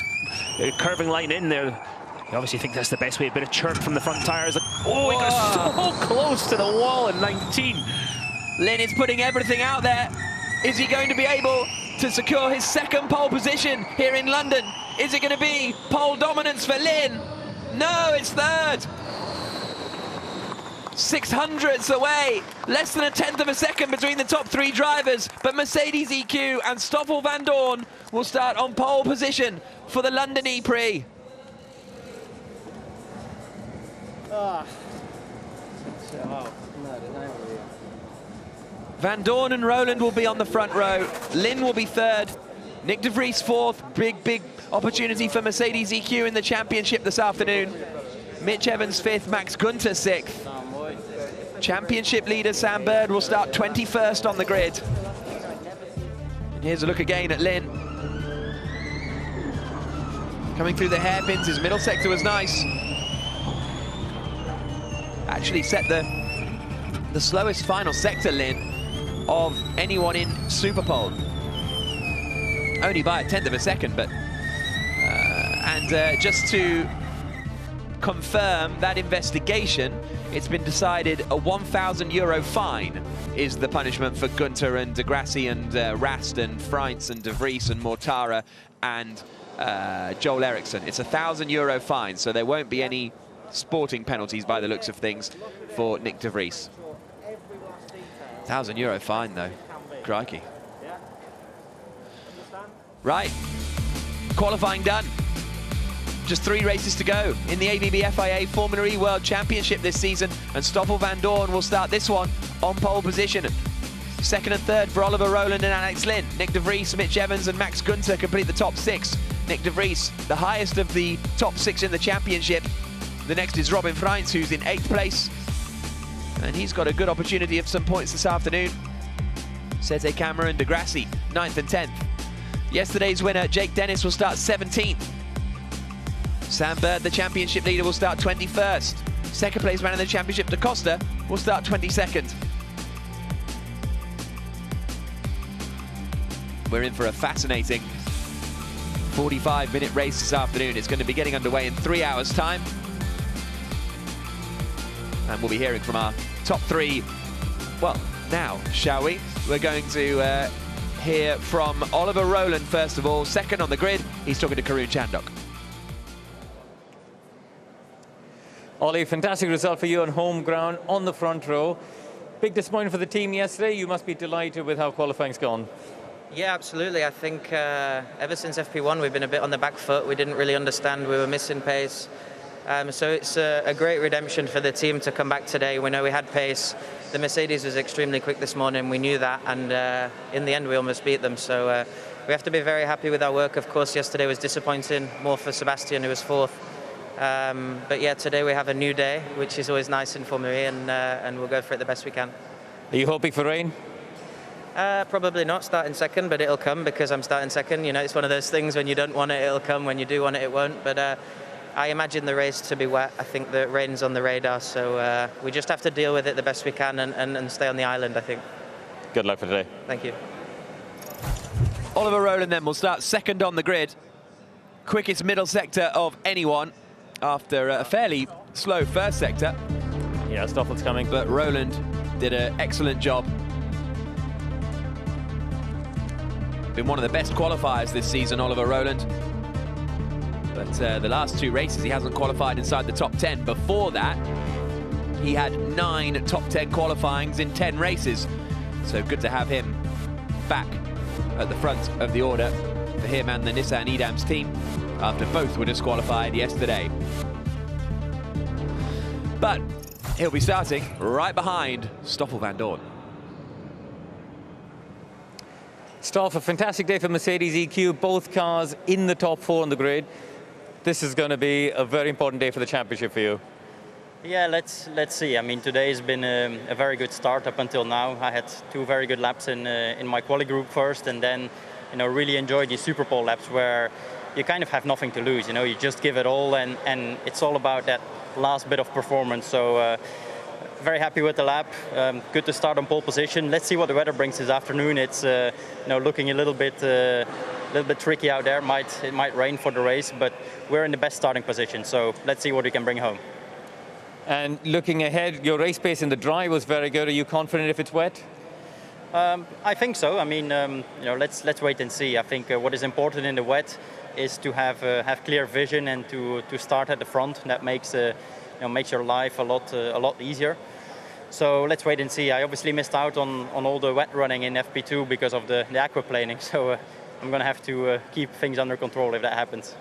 S7: curving line in there. You obviously think that's the best way. A bit of chirp from the front tyres. Oh, he got so close to the wall in 19.
S11: Lynn is putting everything out there. Is he going to be able to secure his 2nd pole position here in London? Is it going to be pole dominance for Lynn? No, it's 3rd. 600ths away, less than a 10th of a second between the top 3 drivers, but Mercedes EQ and Stoffel Van Dorn will start on pole position for the London E-Prix. Van Dorn and Roland will be on the front row. Lynn will be 3rd. Nick De Vries 4th. Big opportunity for Mercedes EQ in the championship this afternoon. Mitch Evans 5th, Max Gunter 6th. Championship leader Sam Bird will start 21st on the grid. And here's a look again at Lynn. Coming through the hairpins, his middle sector was nice. Actually set the slowest final sector, Lynn, of anyone in Superpole. Only by a 10th of a second, but... just to confirm that investigation, it's been decided a €1,000 fine is the punishment for Gunter and De Grassi and Rast and Freintz and De Vries and Mortara and Joel Eriksson. It's a €1,000 fine, so there won't be any sporting penalties by the looks of things for Nick De Vries. €1,000 fine though, crikey. Right, qualifying done. Just 3 races to go in the ABB FIA Formula E World Championship this season, and Stoffel Van Dorn will start this one on pole position. 2nd and 3rd for Oliver Rowland and Alex Lynn. Nick De Vries, Mitch Evans and Max Gunter complete the top 6. Nick De Vries, the highest of the top 6 in the championship. The next is Robin Freintz, who's in 8th place. And he's got a good opportunity of some points this afternoon. Sete Cameron, De Grassi, 9th and 10th. Yesterday's winner, Jake Dennis, will start 17th. Sam Bird, the championship leader, will start 21st. 2nd place man in the championship, Da Costa, will start 22nd. We're in for a fascinating 45-minute race this afternoon. It's going to be getting underway in 3 hours' time. And we'll be hearing from our top 3. Well, now, shall we? We're going to hear from Oliver Rowland first of all. Second on the grid, he's talking to Karun Chandok.
S3: Ollie, fantastic result for you on home ground, on the front row. Big disappointment for the team yesterday. You must be delighted with how qualifying's gone.
S18: Yeah, absolutely. I think ever since FP1 we've been a bit on the back foot. We didn't really understand, we were missing pace. So it's a great redemption for the team to come back today. We know we had pace. The Mercedes was extremely quick this morning, we knew that, and in the end we almost beat them. So we have to be very happy with our work. Of course, yesterday was disappointing, more for Sebastian, who was fourth. But yeah, today we have a new day, which is always nice in Formula E, and we'll go for it the best we can.
S3: Are you hoping for rain?
S18: Probably not starting second, but it'll come because I'm starting second. You know, it's one of those things, when you don't want it, it'll come. When you do want it, it won't. But I imagine the race to be wet. I think the rain's on the radar, so we just have to deal with it the best we can and stay on the island, I think.
S3: Good luck for today.
S18: Thank you.
S11: Oliver Rowland then will start second on the grid. Quickest middle sector of anyone after a fairly slow first sector.
S3: Yeah, Stoffel's coming.
S11: But Rowland did an excellent job. Been one of the best qualifiers this season, Oliver Rowland. But the last two races, he hasn't qualified inside the top 10. Before that, he had 9 top 10 qualifyings in 10 races. So good to have him back at the front of the order for him and the Nissan Edams team after both were disqualified yesterday. But he'll be starting right behind Stoffel Vandoorne.
S3: Stoff, a fantastic day for Mercedes EQ, both cars in the top 4 on the grid. This is going to be a very important day for the championship for you.
S19: Yeah, let's see. I mean, today has been a very good start up until now. I had 2 very good laps in my quali group first, and then, you know, really enjoyed the Super Pole laps where you kind of have nothing to lose. You know, you just give it all, and it's all about that last bit of performance. So very happy with the lap. Good to start on pole position. Let's see what the weather brings this afternoon. It's you know, looking a little bit tricky out there. It might rain for the race, but we're in the best starting position. So let's see what we can bring home.
S3: And looking ahead, your race pace in the dry was very good. Are you confident if it's wet?
S19: I think so. I mean, you know, let's wait and see. I think what is important in the wet is to have clear vision and to start at the front. That makes you know, makes your life a lot easier. So let's wait and see. I obviously missed out on all the wet running in FP2 because of the aquaplaning. So I'm going to have to keep things under control if that happens.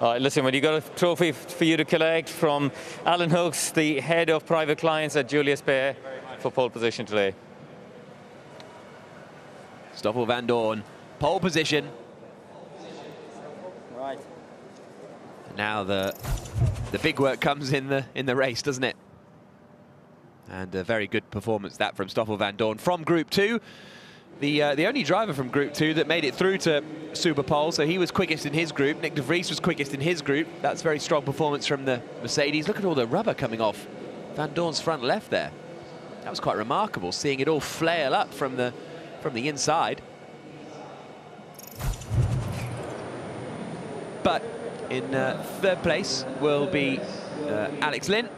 S3: All right, listen, when you got a trophy for you to collect from Alan Hooks, the head of private clients at Julius Baer, for pole position today.
S11: Stoffel Vandoorne, pole position.
S19: Right.
S11: Now the big work comes in the race, doesn't it? And a very good performance that from Stoffel Vandoorne from Group 2. The only driver from Group 2 that made it through to Super Pole, so he was quickest in his group. Nick de Vries was quickest in his group. That's very strong performance from the Mercedes. Look at all the rubber coming off Vandoorne's front left there. That was quite remarkable, seeing it all flail up from the inside. But in third place will be Alex Lynn,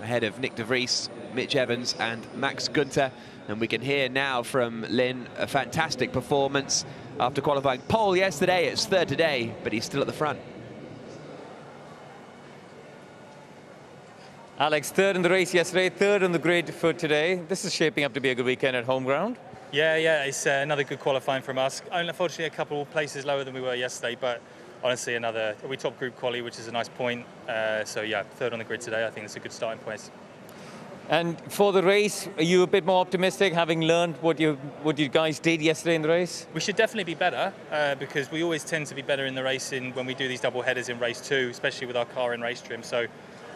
S11: ahead of Nick de Vries, Mitch Evans and Max Günther. And we can hear now from Lynn a fantastic performance after qualifying pole yesterday. It's third today, but he's still at the front.
S3: Alex, third in the race yesterday, third on the grid for today. This is shaping up to be a good weekend at home ground.
S20: Yeah, it's another good qualifying from us. Unfortunately, a couple of places lower than we were yesterday, but honestly, we top group quali, which is a nice point. So yeah, third on the grid today. I think it's a good starting point.
S3: And for the race, are you a bit more optimistic, having learned what you guys did yesterday in the race?
S20: We should definitely be better because we always tend to be better in the racing when we do these double headers in race 2, especially with our car in race trim. So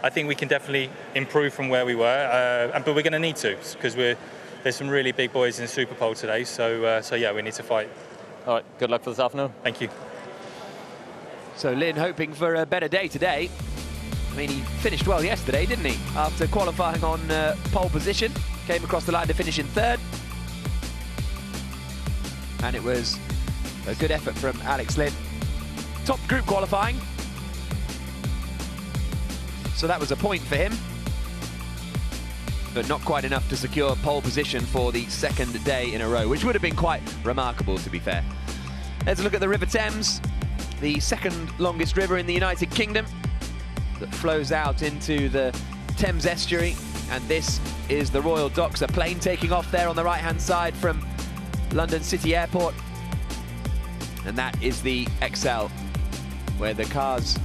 S20: I think we can definitely improve from where we were, but we're going to need to because there's some really big boys in Super Pole today. So yeah, we need to fight.
S3: All right, good luck for this afternoon.
S20: Thank you.
S11: So Lynn hoping for a better day today. I mean, he finished well yesterday, didn't he? After qualifying on pole position, came across the line to finish in third. And it was a good effort from Alex Lynn. Top group qualifying. So that was a point for him. but not quite enough to secure pole position for the second day in a row, which would have been quite remarkable, to be fair. Let's look at the River Thames, the second longest river in the United Kingdom that flows out into the Thames estuary. And this is the Royal Docks, a plane taking off there on the right-hand side from London City Airport. And that is the XL, where the cars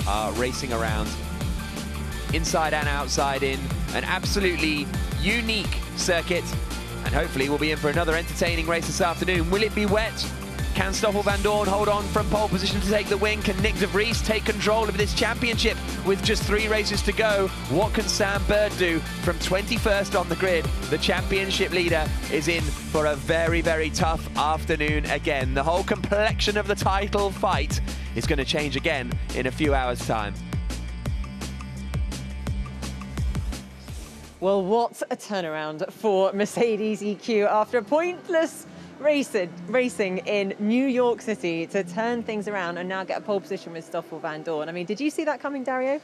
S11: are racing around inside and outside in an absolutely unique circuit. And hopefully we'll be in for another entertaining race this afternoon. Will it be wet? Can Stoffel van Dorn hold on from pole position to take the win? Can Nick de Vries take control of this championship with just 3 races to go? What can Sam Bird do from 21st on the grid? The championship leader is in for a very, very tough afternoon again. The whole complexion of the title fight is going to change again in a few hours' time.
S2: Well, what a turnaround for Mercedes EQ after a pointless racing in New York City to turn things around and now get a pole position with Stoffel van Dorn. I mean, did you see that coming, Dario?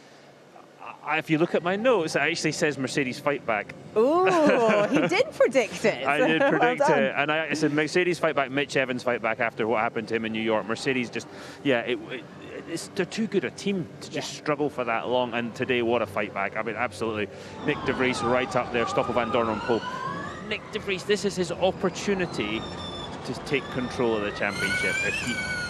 S1: If you look at my notes, it actually says Mercedes fight back.
S2: Oh, he did predict it.
S1: I did predict
S2: well
S1: it. And I said Mercedes fight back, Mitch Evans fight back after what happened to him in New York. Mercedes just, yeah, they're too good a team to just struggle for that long. And today, what a fight back. I mean, absolutely. Nick de Vries right up there, Stoffel van Dorn on pole. Nick de Vries, this is his opportunity to take control of the championship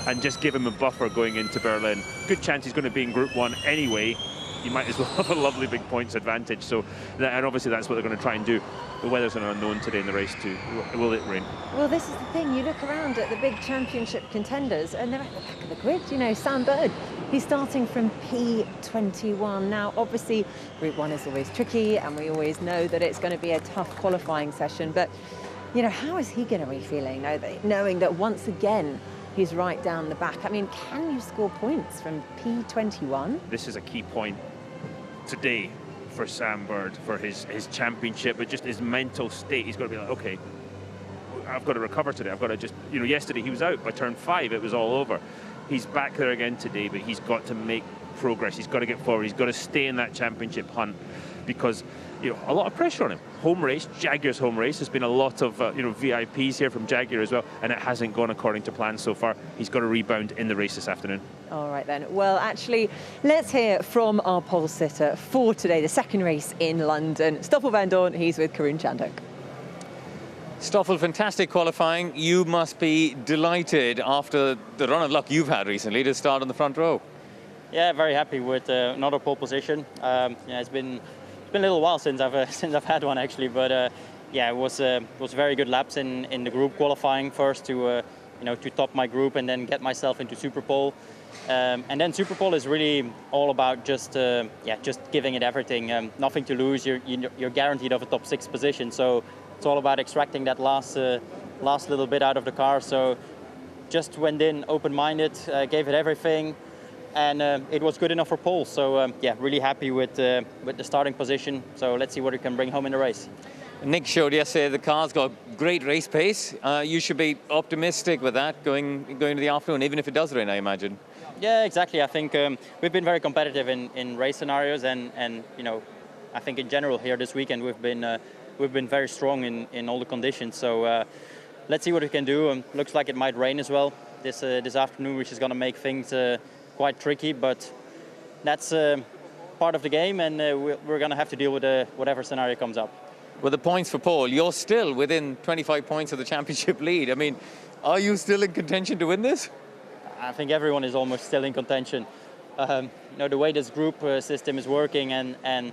S1: and just give him a buffer going into Berlin. Good chance he's going to be in Group 1 anyway. You might as well have a lovely big points advantage. So, and obviously that's what they're going to try and do. The weather's an unknown today in the race too. Will it rain?
S2: Well, this is the thing. You look around at the big championship contenders and they're at the back of the grid. You know, Sam Bird, he's starting from P21. Now, obviously, Group 1 is always tricky and we always know that it's going to be a tough qualifying session. But, you know, how is he going to be feeling knowing that once again he's right down the back? I mean, can you score points from P21?
S1: This is a key point today for Sam Bird, for his championship, but just his mental state. He's got to be like, okay, I've got to recover today. I've got to just, you know, yesterday he was out by turn 5, it was all over. He's back there again today, but he's got to make progress. He's got to get forward. He's got to stay in that championship hunt because, you know, a lot of pressure on him. Home race, Jaguar's home race. There's been a lot of, you know, VIPs here from Jaguar as well, and it hasn't gone according to plan so far. He's got to rebound in the race this afternoon.
S2: All right then. Well, actually, let's hear from our pole sitter for today, the second race in London. Stoffel van Dorn, he's with Karun Chandhok.
S3: Stoffel, fantastic qualifying. You must be delighted after the run of luck you've had recently to start on the front row.
S19: Yeah, very happy with another pole position. Yeah, it's been a little while since I've had one actually, but yeah, it was very good laps in the group qualifying first to you know, to top my group and then get myself into Super Pole. And then Super Pole is really all about just giving it everything. Nothing to lose. You're guaranteed of a top 6 position. So it's all about extracting that last little bit out of the car. So just went in open-minded, gave it everything, and it was good enough for pole. So yeah, really happy with the starting position. So let's see what we can bring home in the race.
S3: Nick showed yesterday the car's got great race pace. You should be optimistic with that going into the afternoon, even if it does rain, I imagine.
S19: Yeah, exactly. I think we've been very competitive in race scenarios, and you know, I think in general here this weekend we've been very strong in all the conditions. So let's see what we can do. Looks like it might rain as well this afternoon, which is going to make things quite tricky. But that's part of the game, and we're going to have to deal with whatever scenario comes up.
S3: With the points for pole, you're still within 25 points of the championship lead. I mean, are you still in contention to win this?
S19: I think everyone is almost still in contention. You know, the way this group system is working, and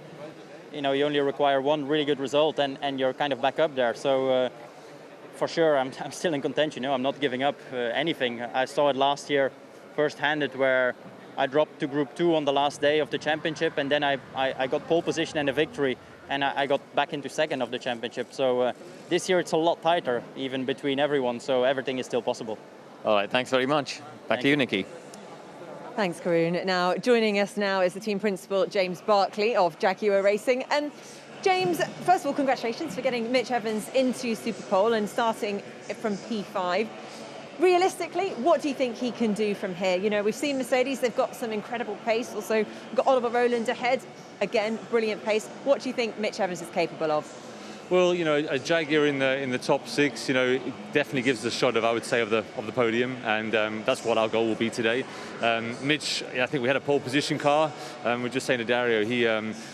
S19: you know, you only require one really good result, and you're kind of back up there. So for sure, I'm still in contention. You know, I'm not giving up anything. I saw it last year, first-handed, where I dropped to Group 2 on the last day of the championship, and then I got pole position and a victory, and I got back into second of the championship. So this year it's a lot tighter, even between everyone. So everything is still possible.
S3: All right, thanks very much. Back to you, Nikki.
S2: Thanks, Karun. Now, joining us now is the team principal, James Barclay of Jaguar Racing. And James, first of all, congratulations for getting Mitch Evans into Super Pole and starting from P5. Realistically, what do you think he can do from here? You know, we've seen Mercedes, they've got some incredible pace. Also, we've got Oliver Rowland ahead. Again, brilliant pace. What do you think Mitch Evans is capable of?
S17: Well, you know, a Jaguar in the top 6, you know, it definitely gives us a shot of, I would say, of the podium, and that's what our goal will be today. Mitch, I think we had a pole position car. We're just saying to Dario,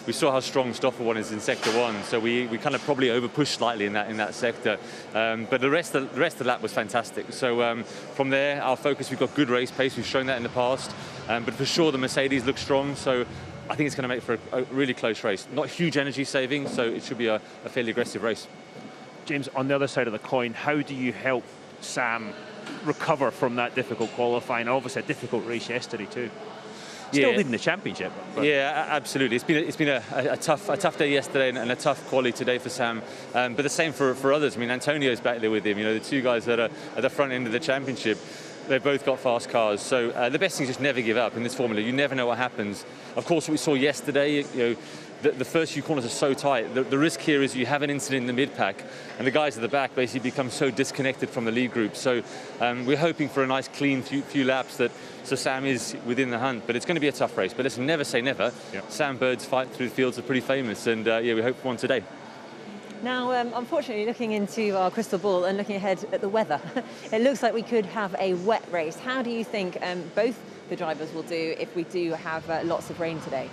S17: we saw how strong Stoffer one is in sector 1, so we kind of probably over pushed slightly in that sector. But the rest of the lap was fantastic. So from there, our focus, we've got good race pace. We've shown that in the past, but for sure the Mercedes looks strong. So I think it's going to make for a really close race. Not huge energy saving, so it should be a fairly aggressive race.
S7: James, on the other side of the coin, how do you help Sam recover from that difficult qualifying? Obviously a difficult race yesterday too. Still leading the championship. But.
S17: Yeah, absolutely. It's been a tough day yesterday and a tough quali today for Sam. But the same for others. I mean, Antonio's back there with him. You know, the two guys that are at the front end of the championship. They've both got fast cars, so the best thing is just never give up in this formula. You never know what happens. Of course, what we saw yesterday, you know, the first few corners are so tight. The risk here is you have an incident in the mid-pack, and the guys at the back basically become so disconnected from the lead group. So we're hoping for a nice, clean few laps so Sam is within the hunt. But it's going to be a tough race. But listen, never say never. Yep. Sam Bird's fight through the fields are pretty famous, and yeah, we hope for one today.
S2: Now, unfortunately, looking into our crystal ball and looking ahead at the weather, it looks like we could have a wet race. How do you think both the drivers will do if we do have lots of rain today?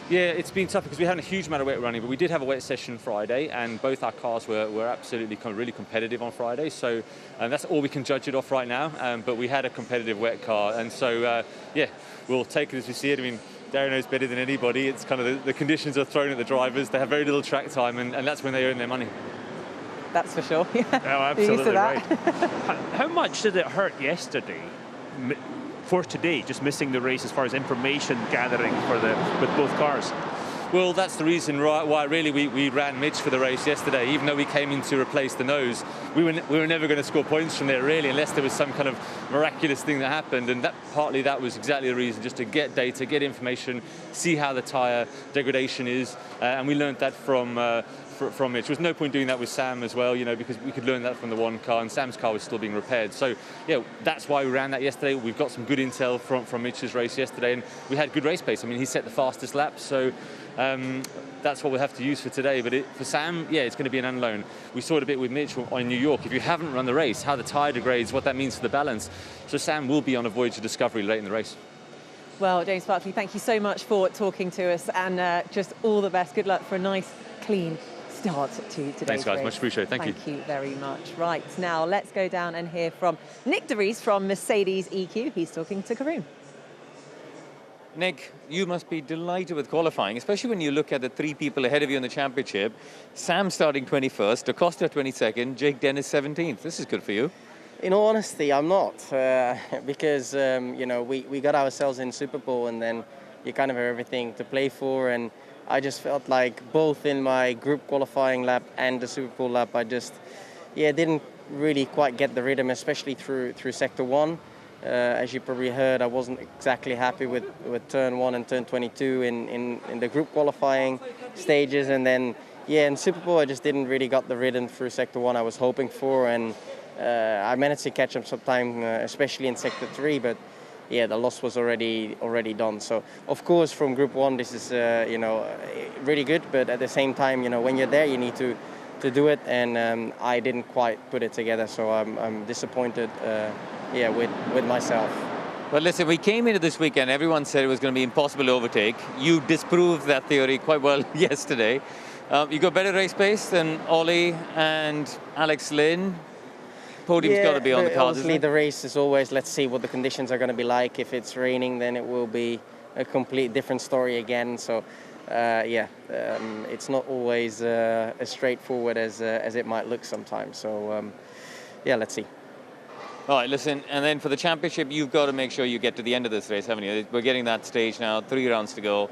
S17: Yeah, it's been tough because we had a huge amount of wet running, but we did have a wet session Friday, and both our cars were absolutely really competitive on Friday. So that's all we can judge it off right now. But we had a competitive wet car, and so yeah, we'll take it as we see it. I mean, Darren knows better than anybody. It's kind of the conditions are thrown at the drivers. They have very little track time, and that's when they earn their money.
S2: That's for sure. Yeah.
S7: Oh, absolutely right. How much did it hurt yesterday for today, just missing the race as far as information gathering with both cars?
S17: Well, that's the reason why really we ran Mitch for the race yesterday. Even though we came in to replace the nose, we were never going to score points from there really, unless there was some kind of miraculous thing that happened. And partly that was exactly the reason, just to get data, get information, see how the tyre degradation is, and we learned that from Mitch. There was no point doing that with Sam as well, you know, because we could learn that from the one car, and Sam's car was still being repaired. So, yeah, that's why we ran that yesterday. We've got some good intel from Mitch's race yesterday, and we had good race pace. I mean, he set the fastest lap, so that's what we'll have to use for today. But for Sam, yeah, it's going to be an unknown. We saw it a bit with Mitch in New York. If you haven't run the race, how the tyre degrades, what that means for the balance. So Sam will be on a voyage of discovery late in the race.
S2: Well, James Barclay, thank you so much for talking to us, and just all the best. Good luck for a nice, clean start to today's
S17: Thanks, guys.
S2: race.
S17: Much appreciated. Thank you.
S2: Thank you very much. Right, now let's go down and hear from Nick De Vries from Mercedes EQ. He's talking to Karoon.
S3: Nick, you must be delighted with qualifying, especially when you look at the three people ahead of you in the championship. Sam starting 21st, Acosta 22nd, Jake Dennis 17th. This is good for you.
S21: In all honesty, I'm not, because you know, we got ourselves in Super Bowl, and then you kind of have everything to play for, and I just felt like both in my group qualifying lap and the Super Bowl lap, I just didn't really quite get the rhythm, especially through sector 1. As you probably heard, I wasn't exactly happy with turn 1 and turn 22 in the group qualifying stages, and then in Super Bowl I just didn't really got the rhythm through sector 1 I was hoping for, and I managed to catch up some time, especially in sector 3, but the loss was already done. So of course from group 1 this is you know, really good, but at the same time, you know, when you're there you need to do it, and I didn't quite put it together, so I'm disappointed with myself.
S3: Well, listen, we came into this weekend, everyone said it was going to be impossible to overtake. You disproved that theory quite well yesterday. You got better race pace than Ollie and Alex Lynn. Podium's got to be on the cards.
S21: Obviously, the race is always, let's see what the conditions are going to be like. If it's raining, then it will be a complete different story again. So, it's not always as straightforward as it might look sometimes. So, let's see.
S3: All right, listen, and then for the championship, you've got to make sure you get to the end of this race, haven't you? We're getting that stage now, 3 rounds to go.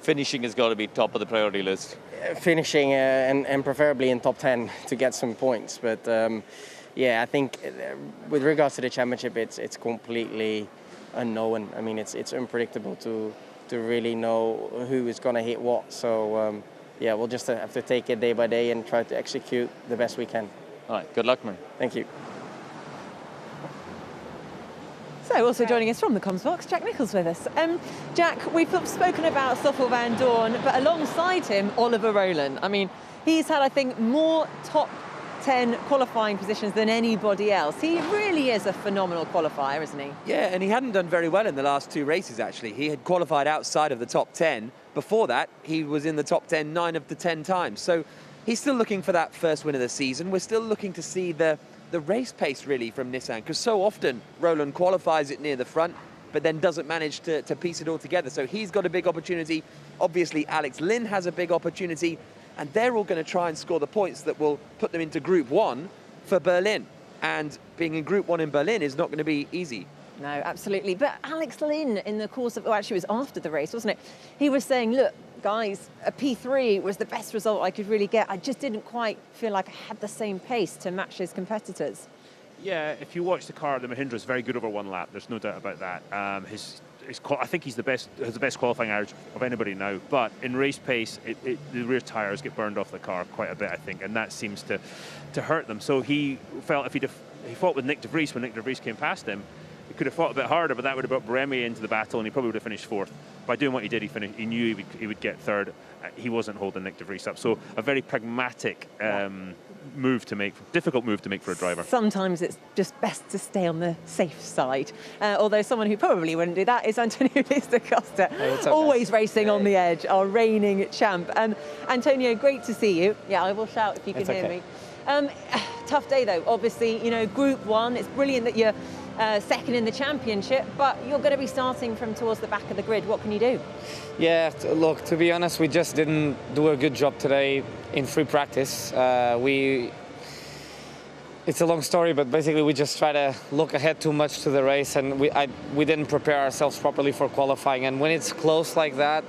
S3: Finishing has got to be top of the priority list.
S21: Finishing and preferably in top 10 to get some points. But I think with regards to the championship, it's completely unknown. I mean, it's unpredictable to really know who is going to hit what. So we'll just have to take it day by day and try to execute the best we can.
S3: All right, good luck, man.
S21: Thank you.
S2: So also joining us from the comms box, Jack Nicholls with us. Jack, we've spoken about Stoffel van Dorn, but alongside him, Oliver Rowland. I mean, he's had, I think, more top 10 qualifying positions than anybody else. He really is a phenomenal qualifier, isn't he?
S11: Yeah, and he hadn't done very well in the last 2 races, actually. He had qualified outside of the top 10. Before that, he was in the top 10 9 of the 10 times. So he's still looking for that first win of the season. We're still looking to see the race pace, really, from Nissan, because so often Rowland qualifies it near the front, but then doesn't manage to piece it all together. So he's got a big opportunity. Obviously, Alex Lynn has a big opportunity, and they're all going to try and score the points that will put them into Group 1 for Berlin. And being in Group 1 in Berlin is not going to be easy.
S2: No, absolutely. But Alex Lynn, in the course of, actually it was after the race, wasn't it? He was saying, look, guys, a P3 was the best result I could really get. I just didn't quite feel like I had the same pace to match his competitors.
S1: Yeah, if you watch the car, the Mahindra is very good over 1 lap. There's no doubt about that. I think he's has the best qualifying average of anybody now. But in race pace, the rear tyres get burned off the car quite a bit, I think, and that seems to hurt them. So he felt if he fought with Nick de Vries when Nick de Vries came past him, he could have fought a bit harder, but that would have brought Bremy into the battle, and he probably would have finished 4th. By doing what he did, he knew he would get 3rd. He wasn't holding Nick de Vries up. So a very pragmatic move to make, difficult move to make for a driver.
S2: Sometimes it's just best to stay on the safe side. Although someone who probably wouldn't do that is Antonio da Costa, always racing on the edge, our reigning champ. Antonio, great to see you. Yeah, I will shout if you can hear me. Tough day though, obviously, you know, Group 1, it's brilliant that you're second in the championship, but you're going to be starting from towards the back of the grid. What can you do?
S6: Yeah, look, to be honest, we just didn't do a good job today in free practice. It's a long story, but basically we just try to look ahead too much to the race, and we didn't prepare ourselves properly for qualifying. And when it's close like that,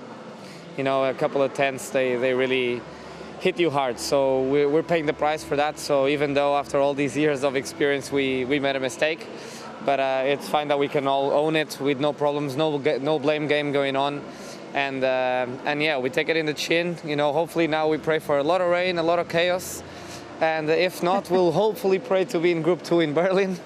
S6: you know, a couple of tenths, they really hit you hard. So we're paying the price for that. So even though after all these years of experience we made a mistake, but it's fine that we can all own it with no problems, no blame game going on. And yeah, we take it in the chin. You know, hopefully now we pray for a lot of rain, a lot of chaos. And if not, we'll hopefully pray to be in Group 2 in Berlin.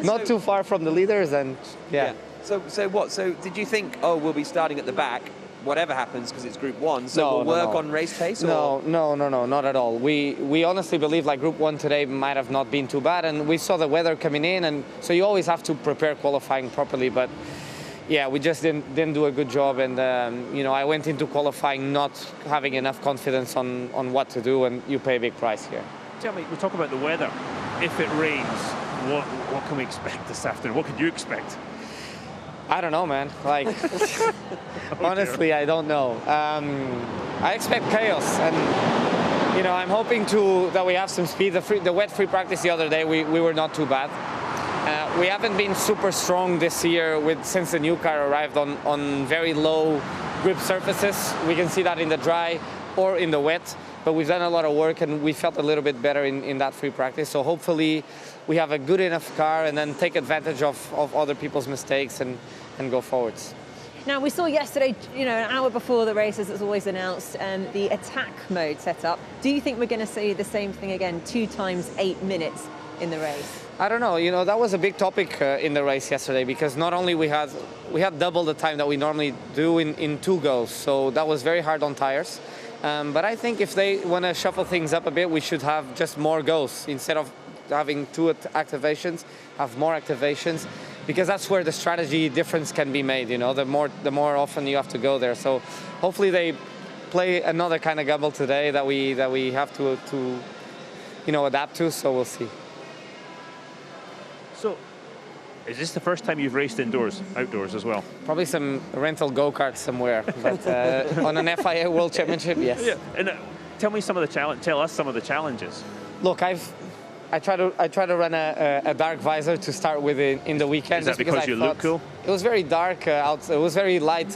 S6: Not too far from the leaders, and yeah.
S11: So what? So did you think, oh, we'll be starting at the back, whatever happens, because it's Group 1, so we'll work on race pace? Or?
S6: No, not at all. We honestly believe like Group 1 today might have not been too bad, and we saw the weather coming in, and so you always have to prepare qualifying properly, but yeah, we just didn't do a good job, and you know, I went into qualifying not having enough confidence on what to do, and you pay a big price here.
S1: Tell me, we talk about the weather. If it rains, what can we expect this afternoon? What can you expect?
S6: I don't know, man. Like, honestly, I don't know. I expect chaos, and you know, I'm hoping that we have some speed. The wet free practice the other day, we were not too bad. We haven't been super strong this year since the new car arrived on very low grip surfaces. We can see that in the dry or in the wet, but we've done a lot of work and we felt a little bit better in that free practice. So hopefully we have a good enough car and then take advantage of other people's mistakes and go forwards.
S2: Now, we saw yesterday, you know, an hour before the race, as it's always announced, the attack mode set up. Do you think we're going to see the same thing again, 2 times 8 minutes in the race?
S6: I don't know. You know, that was a big topic in the race yesterday, because not only we had double the time that we normally do in 2 goes, so that was very hard on tires. But I think if they want to shuffle things up a bit, we should have just more goes instead of having 2 activations, have more activations, because that's where the strategy difference can be made. You know, the more often you have to go there. So hopefully they play another kind of gamble today that we have to you know, adapt to. So we'll see.
S1: So, is this the first time you've raced outdoors as well?
S6: Probably some rental go-karts somewhere, but on an FIA World Championship, yes.
S1: Yeah. And tell us some of the challenges.
S6: Look, I try to run a dark visor to start with in the weekend.
S1: Is that because you look cool?
S6: It was very dark out. It was very light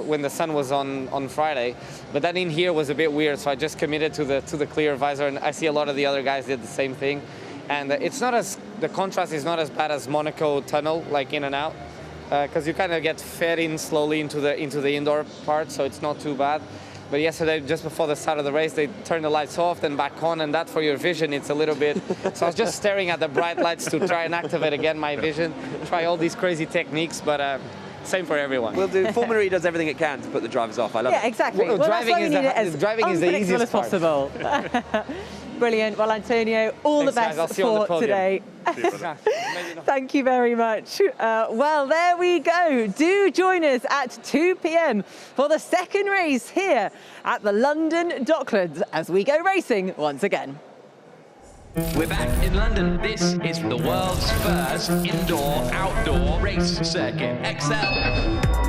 S6: when the sun was on Friday, but then in here was a bit weird. So I just committed to the clear visor, and I see a lot of the other guys did the same thing. And the contrast is not as bad as Monaco tunnel, like in and out, because you kind of get fed in slowly into the indoor part, so it's not too bad. But yesterday, just before the start of the race, they turned the lights off, then back on, and that for your vision, it's a little bit... So I was just staring at the bright lights to try and activate again my vision, try all these crazy techniques, but same for everyone.
S11: We'll do. Formula E does everything it can to put the drivers off. I love it.
S2: Yeah, exactly.
S6: Well, driving is the easiest
S2: as possible. Brilliant. Well, Antonio, all
S6: Thanks,
S2: the best
S6: guys.
S2: for today. Thank you very much. Well, there we go. Do join us at 2 p.m. for the second race here at the London Docklands as we go racing once again.
S9: We're back in London. This is the world's first indoor-outdoor race circuit, XL.